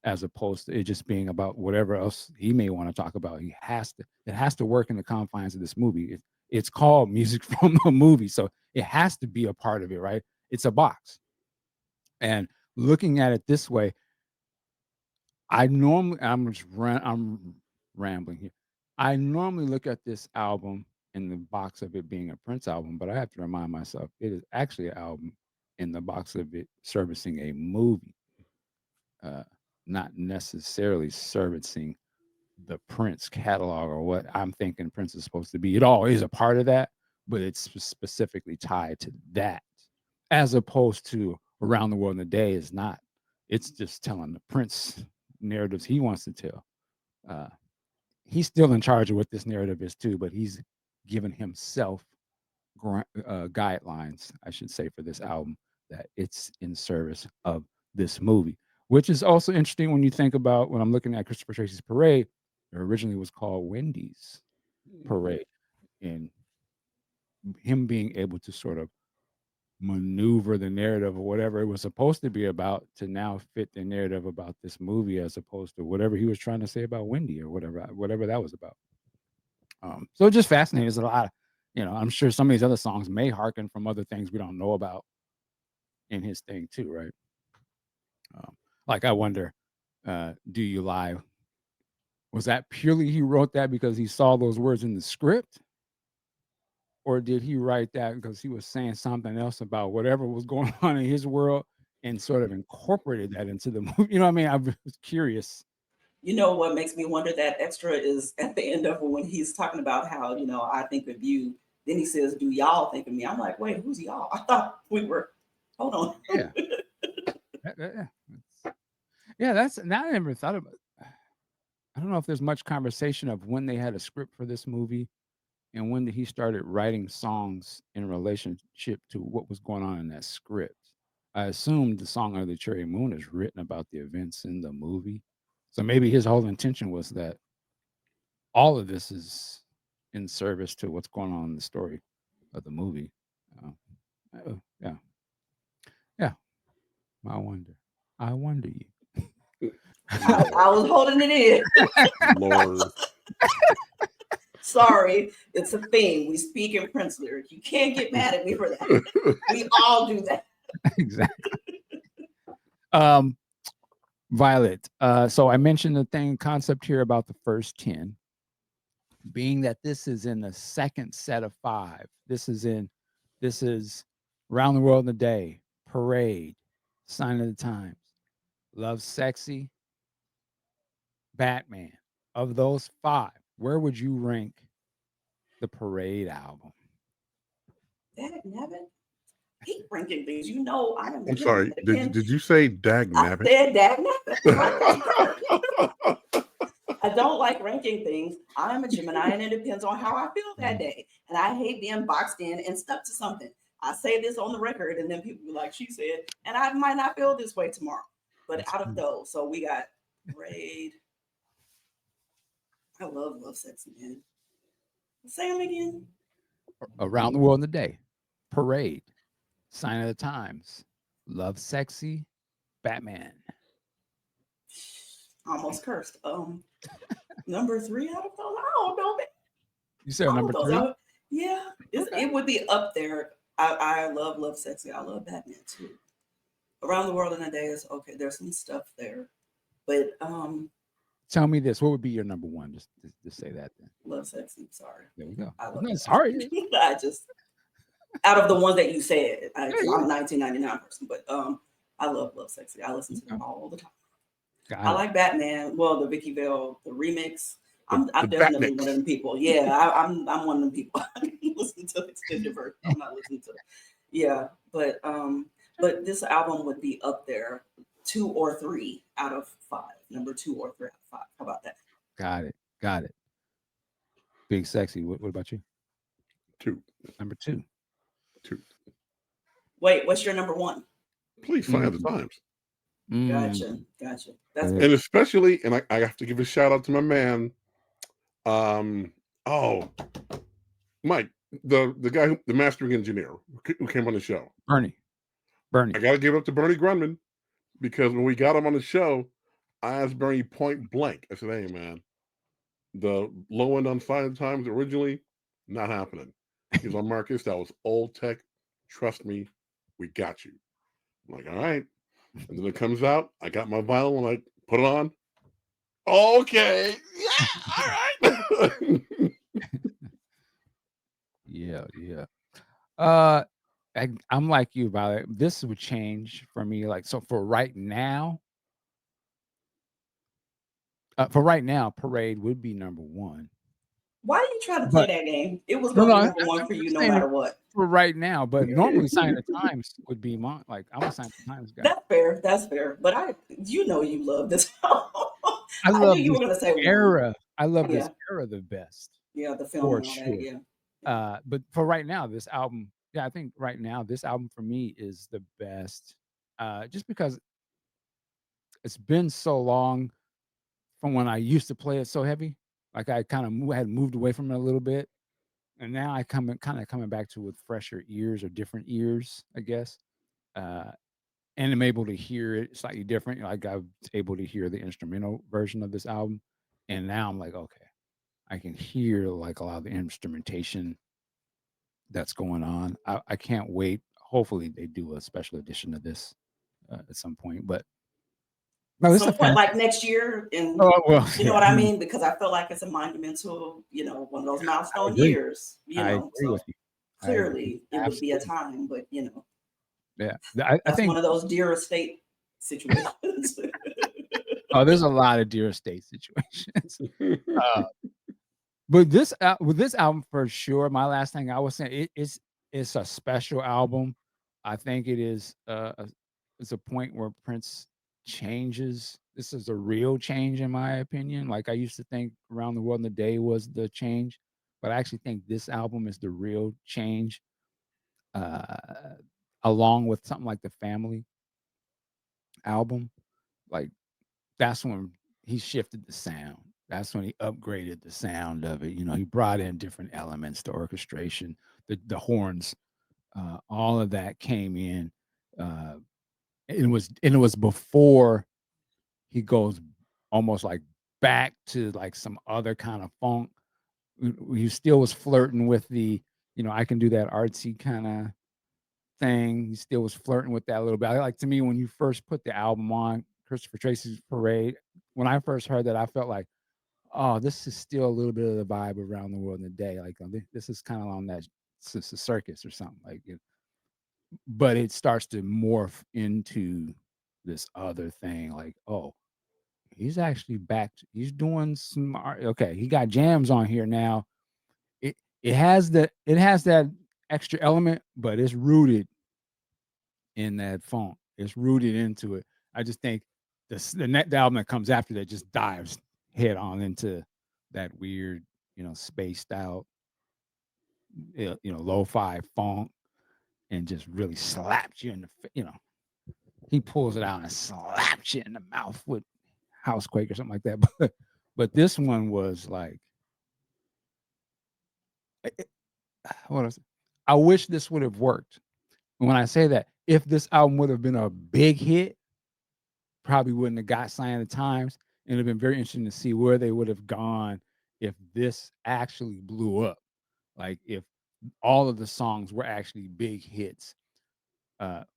as opposed to it just being about whatever else he may want to talk about. It has to work in the confines of this movie. It's called music from the movie, so it has to be a part of it, right? It's a box. And looking at it this way, I'm rambling here. I normally look at this album in the box of it being a Prince album, but I have to remind myself it is actually an album in the box of it servicing a movie, uh, not necessarily servicing the Prince catalog or what I'm thinking Prince is supposed to be. It all is a part of that, but it's specifically tied to that, as opposed to Around the World in a Day is not. It's just telling the Prince narratives he wants to tell. Uh, he's still in charge of what this narrative is too, but he's given himself guidelines, I should say, for this album, that it's in service of this movie, which is also interesting when you think about when I'm looking at Christopher Tracy's Parade. It originally was called Wendy's Parade, and him being able to sort of maneuver the narrative of whatever it was supposed to be about to now fit the narrative about this movie as opposed to whatever he was trying to say about Wendy or whatever that was about. So just fascinating. There's a lot of, I'm sure some of these other songs may hearken from other things we don't know about in his thing too, right? Um, like I wonder, "Do You Lie?" Was that purely he wrote that because he saw those words in the script, or did he write that because he was saying something else about whatever was going on in his world and sort of incorporated that into the movie? You know what I mean? I was curious. You know what makes me wonder, that extra is at the end of it when he's talking about how, I think of you. Then he says, "Do y'all think of me?" I'm like, wait, who's y'all? I thought we were, hold on. Yeah, yeah, yeah. That's now I never thought about. I don't know if there's much conversation of when they had a script for this movie and when did he started writing songs in relationship to what was going on in that script. I assumed the song of the Cherry Moon is written about the events in the movie. So maybe his whole intention was that all of this is in service to what's going on in the story of the movie. Uh, yeah. Yeah. I wonder. I wonder you. Lord. I was holding it in. Lord. Sorry, it's a thing. We speak in Prince lyric. You can't get mad at me for that. We all do that. Exactly. Um, Violet. So I mentioned the thing concept here about the first 10, being that this is in the second set of five. This is Around the World in a Day, Parade, Sign of the Times, Love Sexy, Batman. Of those five, where would you rank the Parade album? Dag nabbit. Keep ranking things. You know, I am a I'm Gemini. sorry. It Did depends. did you say dag I nabbit? said dag nabbit. I don't like ranking things. I am a Gemini, and it depends on how I feel that day. And I hate being boxed in and stuck to something. I say this on the record, and then people be like, she said, and I might not feel this way tomorrow. But That's out of true. those, so we got Raid. I love Sexy, man. Say them again. Around the World in a Day, Parade, Sign of the Times, Love Sexy, Batman. Almost cursed. Number three out of those. I don't know, man. You said All number of those. three? Yeah, Okay. it would be up there. I love Sexy. I love Batman too. Around the World in a Day is okay. There's some stuff there, but Tell me this. What would be your number one? Just say that then. love Sexy. Sorry, There we go. I love No, that. sorry. I just out of the ones that you said, Yeah, I'm yeah. a 1999 person, but I love Sexy. I listen to Okay. them all the time. I Got it. like Batman. Well, the Vicky Vale, the remix. The I'm definitely one of Batniks. them people. Yeah, I'm one of them people. I listen to extended version. I'm not listening to. Yeah, but this album would be up there, two or three out of five. Number two or three out of five. How about that? Got it. Got it. Big Sexy. What about you? Two. Number two. Two. Wait, what's your number one? Please sign the Mm, times. Gotcha, mm, gotcha. That's good. And fair. especially, and I have to give a shout out to my man. Um, oh, Mike, the guy, the mastering engineer who came on the show. Bernie. I Bernie. got to give it up to Bernie Grunman because when we got him on the show, I asked Bernie point blank. I said, "Hey, man, the low end on Sign Times originally not happening." He's on Marcus. That was old tech. Trust me, we got you. I'm like, all right. And then it comes out. I got my vinyl and I put it on. Okay, yeah, all right. Yeah, yeah. Uh, I'm like you about it. This would change for me. Like, so for right now, Parade would be number one. Why are you trying to play But that game? It was no, gonna no, be number one I'm for you just no saying it matter what. for right now. But normally, Sign of the Times would be my like. I'm a Sign of the Times guy. That's fair. That's fair. But you love this. I I knew love you this were gonna say one. era. I love this Yeah, era the best yeah, the film for and all that. sure. Yeah, yeah. But for right now, this album, yeah, I think right now this album for me is the best. Just because it's been so long from when I used to play it so heavy. Like I kind of had moved away from it a little bit, and now I kind of coming back to it with fresher ears or different ears, I guess. Uh, and I'm able to hear it slightly different. Like I was able to hear the instrumental version of this album, and now I'm like, okay, I can hear like a lot of the instrumentation that's going on. I can't wait. Hopefully, they do a special edition of this at some point. But no, this is a Some point fan. like next year, and Oh well, you know yeah, what I mean, because I feel like it's a monumental, one of those I milestone agree. years. I agree with So you. I agree. clearly it would be a Absolutely. time, but Yeah. I that's one think of those dear estate situations. oh, there's a lot of dear estate situations. Uh, but with this album for sure, my last thing I was saying, it's a special album. I think it is it's a point where Prince changes. This is a real change in my opinion. Like I used to think Around the World in a Day was the change, but I actually think this album is the real change. Uh along with something like the Family album. Like that's when he shifted the sound. That's when he upgraded the sound of it. He brought in different elements, the orchestration, the horns, all of that came in. Uh, it was before he goes almost like back to like some other kind of funk. He still was flirting with I can do that artsy kind of thing. He still was flirting with that a little bit. I like to me when you first put the album on, Christopher Tracy's Parade. When I first heard that, I felt like, oh, this is still a little bit of the vibe Around the World in a Day. Like this is kind of on that circus or something like it. but it starts to morph into this other thing. Like, oh, he's actually back. He's doing smart. Okay, he got jams on here now. It has that extra element, but it's rooted in that funk. It's rooted into it. I just think the album that comes after that just dives head on into that weird, spaced out, lo-fi funk, and just really slaps you in the, he pulls it out and slaps you in the mouth with Housequake or something like that. But this one was like, what else? I wish this would have worked. And when I say that, if this album would have been a big hit, probably wouldn't have got Sign of the Times. And it'd have been very interesting to see where they would have gone if this actually blew up. Like if all of the songs were actually big hits.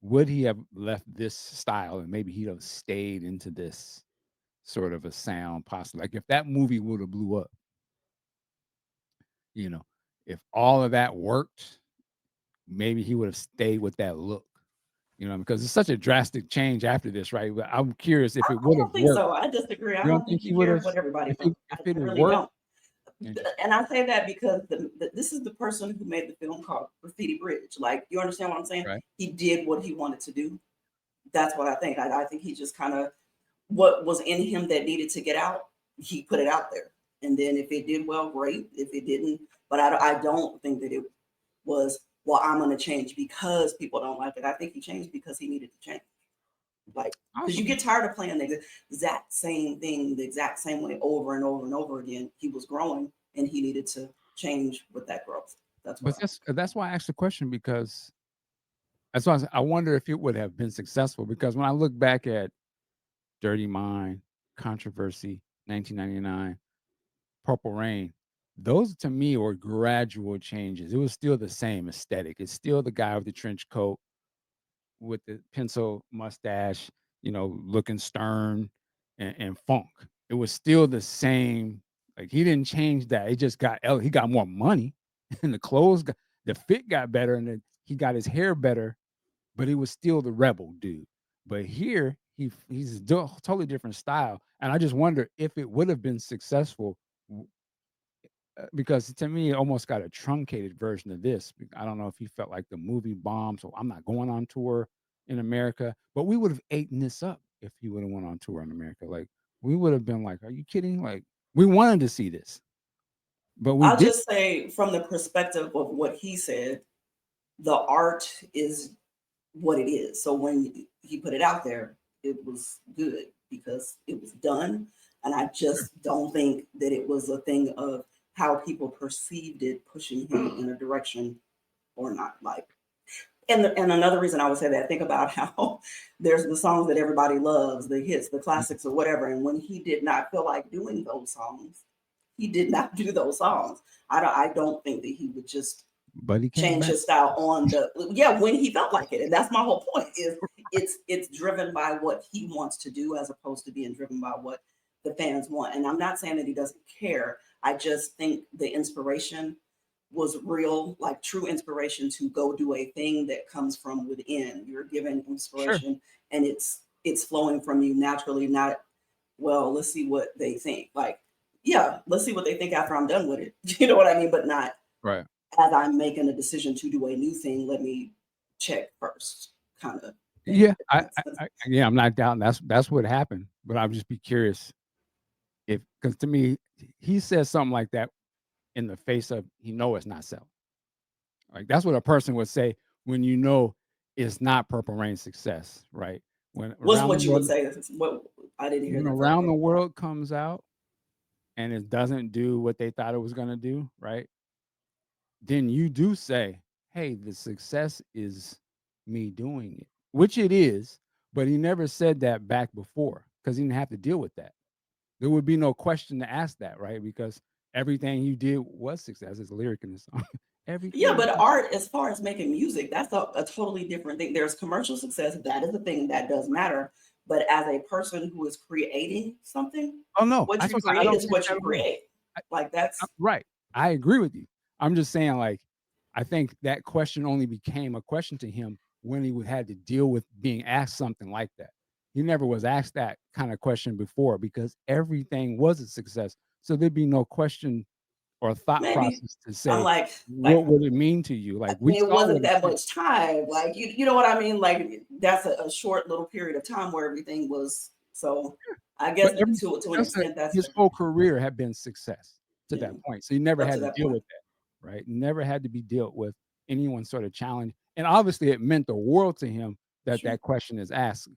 Would he have left this style and maybe he'd have stayed into this sort of a sound possibly? Like if that movie would have blew up, you know, if all of that worked, maybe he would have stayed with that look. Because it's such a drastic change after this, right? But I'm curious if it I would have don't think worked. so. I disagree. I You don't don't think think he he would have cared what everybody if thought. if I it had really worked? don't. Interesting. And I say that because this is the person who made the film called Graffiti Bridge. Like, you understand what I'm saying? Right. He did what he wanted to do. That's what I think. I think he just kind of, what was in him that needed to get out, he put it out there. And then if it did well, great. If it didn't, but I don't think that it was, well, I'm going to change because people don't like it. I think he changed because he needed to change. Like, because you Awesome. get tired of playing the exact same thing the exact same way over and over and over again. He was growing and he needed to change with that growth. That's what But I think. that's why I asked the question because that's why I wonder if it would have been successful because when I look back at Dirty Mind, Controversy, 1999, Purple Rain, those to me were gradual changes. It was still the same aesthetic. It's still the guy with the trench coat with the pencil mustache, looking stern and funk. It was still the same. Like he didn't change that. It just he got more money, and the fit got better, and he got his hair better. But he was still the rebel dude. But here he's a totally different style, and I just wonder if it would have been successful because to me, it almost got a truncated version of this. I don't know if he felt like the movie bombed, so I'm not going on tour in America. But we would have eaten this up if he would have went on tour in America. Like we would have been like, "Are you kidding?" Like we wanted to see this, but we I'll did. just say, from the perspective of what he said, the art is what it is. So when he put it out there, it was good because it was done. And I just don't think that it was a thing of how people perceived it pushing him in a direction or not. Like, and another reason I would say that, think about how there's the songs that everybody loves, the hits, the classics, or whatever. And when he did not feel like doing those songs, he did not do those songs. I don't think that he would just But he came change back. his style on the, yeah, when he felt like it. And that's my whole point, is it's driven by what he wants to do as opposed to being driven by what the fans want. And I'm not saying that he doesn't care. I just think the inspiration was real, like true inspiration to go do a thing that comes from within. You're given Sure. inspiration and it's flowing from you naturally, not, well, let's see what they think. Like, yeah, let's see what they think after I'm done with it. You know what I mean? But not Right. as I'm making a decision to do a new thing, let me check first, kind of thing. Yeah. If that I, makes I, sense. I yeah. I'm not doubting that's what happened. But I'd just be curious if because to me he says something like that in the face of it's not selling. Like that's what a person would say when it's not Purple Rain success, right? When What's around the what you would world say? What, I didn't hear when that first around part. the world comes out and it doesn't do what they thought it was gonna do, right? Then you do say, "Hey, the success is me doing it," which it is. But he never said that back before because he didn't have to deal with that. There would be no question to ask that, right? Because everything you did was success. It's a lyric in the song. Yeah, Everything. but art, as far as making music, that's a totally different thing. There's commercial success, that is a thing that does matter. But as a person who is creating something, Oh no, what that's you what I create don't is think what that you at all. create. Like, that's, Right. I agree with you. I'm just saying, like, I think that question only became a question to him when he had to deal with being asked something like that. He never was asked that kind of question before because everything was a success. So there'd be no question or thought Maybe process to I'm say, like what would it mean to you? I Like we mean, it saw what wasn't it that meant. much time. Like you know what I mean? Like that's a short little period of time where everything was so I guess But every to an just that extent that's his different. whole career had been success to Yeah. that point. So he never Up to had to that deal point. with that, right? Never had to be dealt with anyone sort of challenge. And obviously it meant the world to him that Sure. that question is asked.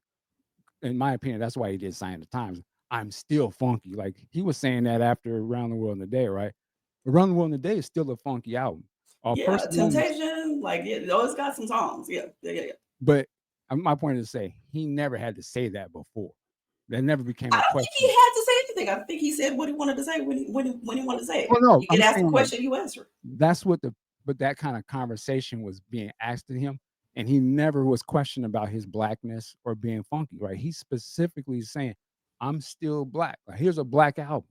In my opinion, that's why he did Sign of the Times. I'm still funky. Like he was saying that after Around the World in a Day, right? Around the World in a Day is still a funky album. Yeah, Person only, Temptation, like it always got some songs. Yeah, yeah, yeah, yeah. but my point is to say he never had to say that before. That never became I a don't think he question. had to say anything. I think he said what he wanted to say when he wanted to say it. Well, no, You get I'm asked a saying like question, you answer. that's what the but that kind of conversation was being asked of him, and he never was questioned about his blackness or being funky, right? He's specifically saying, "I'm still black. Like, here's a black album."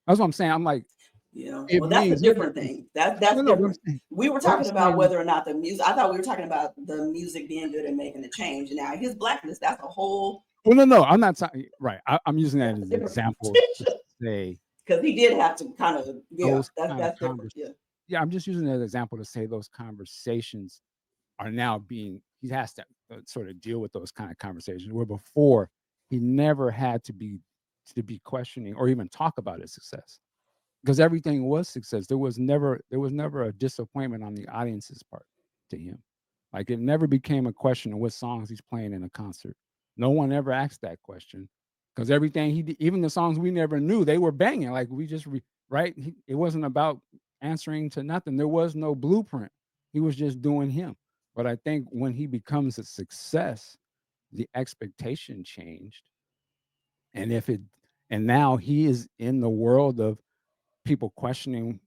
That's what I'm saying. I'm like, Yeah, it well, that's a means different everything. thing. That's No, no, what I'm different. saying, We were what I'm talking about saying, whether or not the music. I thought we were talking about the music being good and making a change. Now his blackness, that's a whole well, no, no, I'm not talking. Right, I'm using that that's as a different examples to conversation say because he did have to kind of yeah. those kind of That's different. Yeah. Yeah, I'm just using that as an example to say those conversations are now being he has to sort of deal with those kind of conversations where before he never had to be questioning or even talk about his success because everything was success. There was never a disappointment on the audience's part to him. Like it never became a question of what songs he's playing in a concert. No one ever asked that question because everything he did, even the songs we never knew, they were banging. Like we just right. It wasn't about answering to nothing. There was no blueprint. He was just doing him. But I think when he becomes a success, the expectation changed, and if it and now he is in the world of people questioning,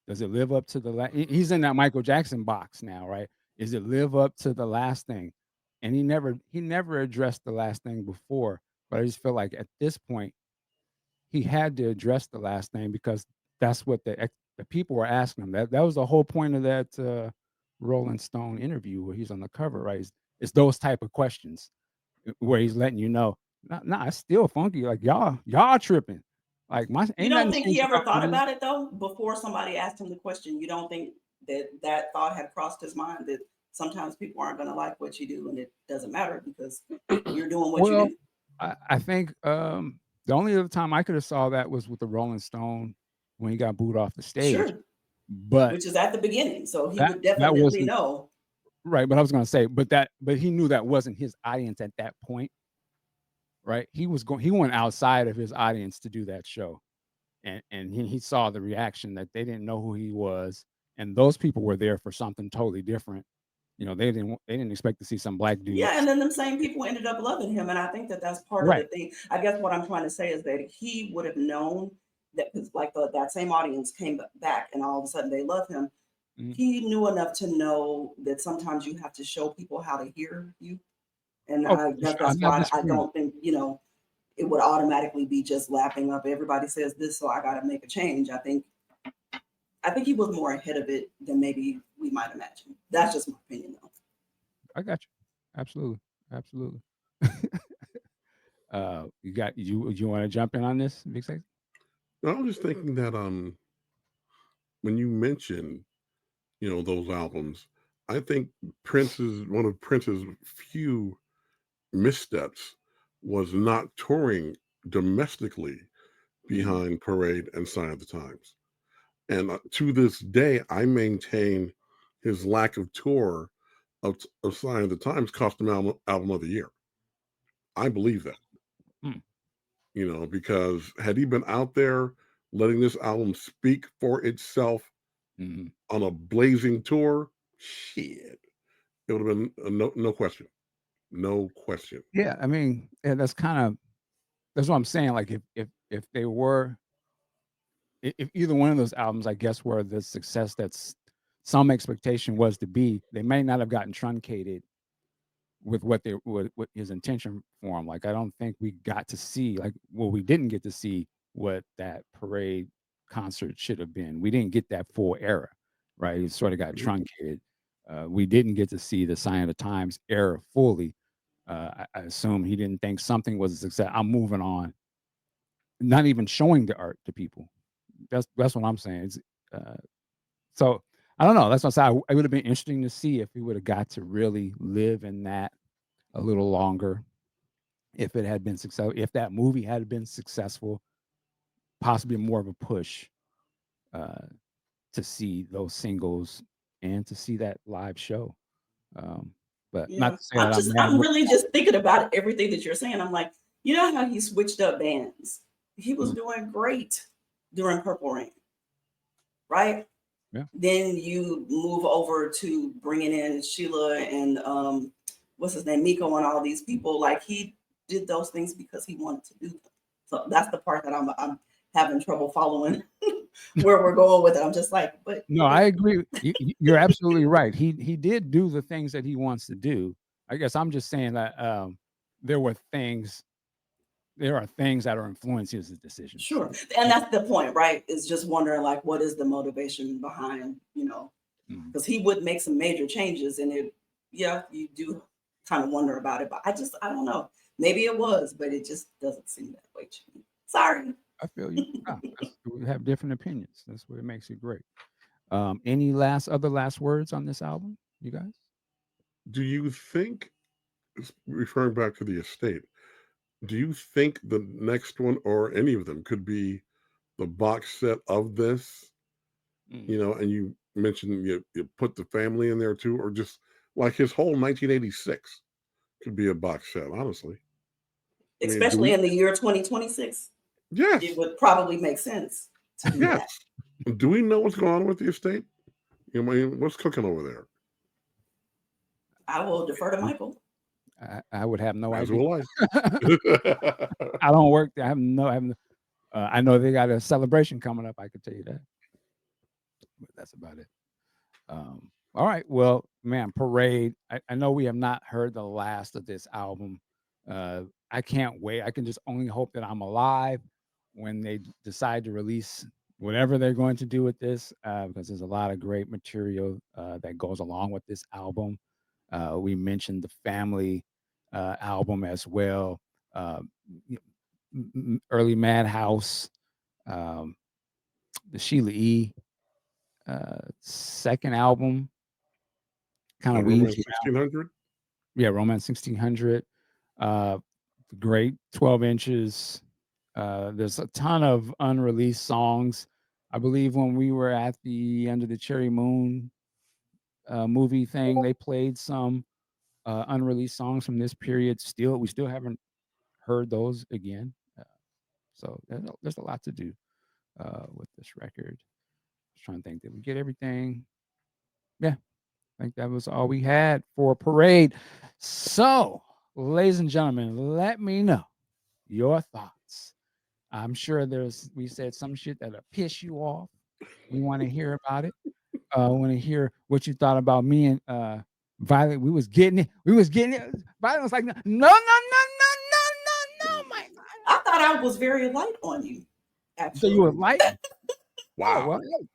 does it live up to the he's in that Michael Jackson box now, right? Is it live up to the last thing? And he never addressed the last thing before, but I just feel like at this point he had to address the last thing because that's what the people were asking him. That was the whole point of that Rolling Stone interview where he's on the cover, right? It's those type of questions where he's letting you know, nah, it's still funky. Like y'all tripping. Like my You ain't don't nothing think he changed ever about thought me. about it though before somebody asked him the question? You don't think that that thought had crossed his mind that sometimes people aren't going to like what you do and it doesn't matter because you're doing what you Well, do, I think the only other time I could have saw that was with the Rolling Stone when he got booed off the stage. sure, But which is at the beginning. So he would that definitely wasn't know. right. But I was gonna say, but he knew that wasn't his audience at that point, right? He went outside of his audience to do that show. And he saw the reaction that they didn't know who he was. And those people were there for something totally different. You know, they didn't expect to see some black Yeah, dudes. and then them same people ended up loving him, and I think that that's part of Right. the thing. I guess what I'm trying to say is that he would have known that because like that same audience came back, and all of a sudden they love him. Mhm. He knew enough to know that sometimes you have to show people how to hear you, and Oh, for sure. I'm that's not why I disagreeing. don't think it would automatically be just lapping up. Everybody says this, so I got to make a change. I think he was more ahead of it than maybe we might imagine. That's just my opinion, though. I got you. Absolutely. Absolutely. You want to jump in on this, Big Sex? I was just thinking that when you mention those albums, I think Prince's one of Prince's few missteps was not touring domestically Mhm. behind Parade and Sign of the Times. And to this day, I maintain his lack of tour of Sign of the Times cost him album of the year. I believe that, Mm. because had he been out there letting this album speak for itself Mhm. on a blazing tour, shit, it would have been no question, no question. Yeah, I mean, yeah, that's what I'm saying. Like if they were if either one of those albums, I guess, were the success that's some expectation was to be, they may not have gotten truncated with what his intention for him. Like I don't think we got to see we didn't get to see what that Parade concert should have been. We didn't get that full era, right? It sort of got Mhm. truncated. We didn't get to see the Sign of the Times era fully. I assume he didn't think something was a success. I'm moving on, not even showing the art to people. That's what I'm saying. Uh, so I don't know. That's what I say. It would have been interesting to see if we would have got to really live in that a little longer. If it had been successful, if that movie had been successful, possibly more of a push uh, to see those singles and to see that live show. Um, but not Yeah. to say that I'm mad I'm with. really just thinking about everything that you're saying. I'm like, you know how he switched up bands? He was Mhm. doing great during Purple Rain, right? Yeah. Then you move over to bringing in Sheila and what's his name, Miko, and all these people. Like he did those things because he wanted to do them. So that's the part that I'm having trouble following where we're going with it. I'm just like, No, I agree. You're absolutely right. He did do the things that he wants to do. I guess I'm just saying that there were things. There are things that are influencing his decisions. sure. And that's the point, right? Is just wondering like what is the motivation behind, Mhm. because he would make some major changes and yeah, you do kind of wonder about it. But I don't know. Maybe it was, but it just doesn't seem that way to me. Sorry. I feel you. We have different opinions. That's what makes it great. Any other last words on this album, you guys? Do you think, referring back to the estate, do you think the next one or any of them could be the box set of this? Mm. And you mentioned you put the family in there too, or just like his whole 1986 could be a box set, honestly. I mean, do Especially we? in the year 2026, it Yes, would probably make sense to do yes. that. Do we know what's going on with the estate? I mean, what's cooking over there? I will defer to Michael. I would have no As idea. will I. I don't work there. I have no, I know they got a celebration coming up. I can tell you that, but that's about it. All right. Well, man, Parade. I know we have not heard the last of this album. I can't wait. I can just only hope that I'm alive when they decide to release whatever they're going to do with this, because there's a lot of great material that goes along with this album. We mentioned the family album as well. Uh, Early Madhouse, um, the Sheila E. Second album kind of weaves Roman around. 1600. Yeah, Romance 1600. Uh, great 12 inches. There's a ton of unreleased songs. I believe when we were at the Under the Cherry Moon movie thing, they played some unreleased songs from this period. We still haven't heard those again. So there's a lot to do with this record. Just trying to think, did we get everything? Yeah, I think that was all we had for Parade. So, ladies and gentlemen, let me know your thoughts. I'm sure we said some shit that'll piss you off. We want to hear about it. Want to hear what you thought about me and Violet. We was getting it. We was getting it. Violet was like, no, no, no, no, no, no, no, my. I thought I was very light on you, So you actually. were like, oh Wow. well, hey,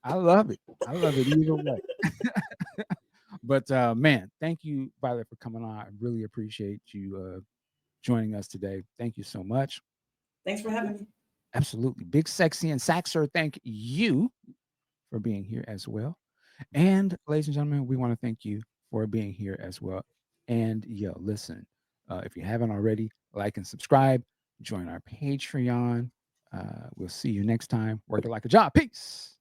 I love it. I love it either way. But man, thank you, Violet, for coming on. I really appreciate you joining us today. Thank you so much. Thanks for having me. Absolutely. Big Sexy and Saxer, thank you for being here as well. And ladies and gentlemen, we want to thank you for being here as well. And yo, listen, if you haven't already, like and subscribe, join our Patreon. We'll see you next time. Work it like a job. Peace.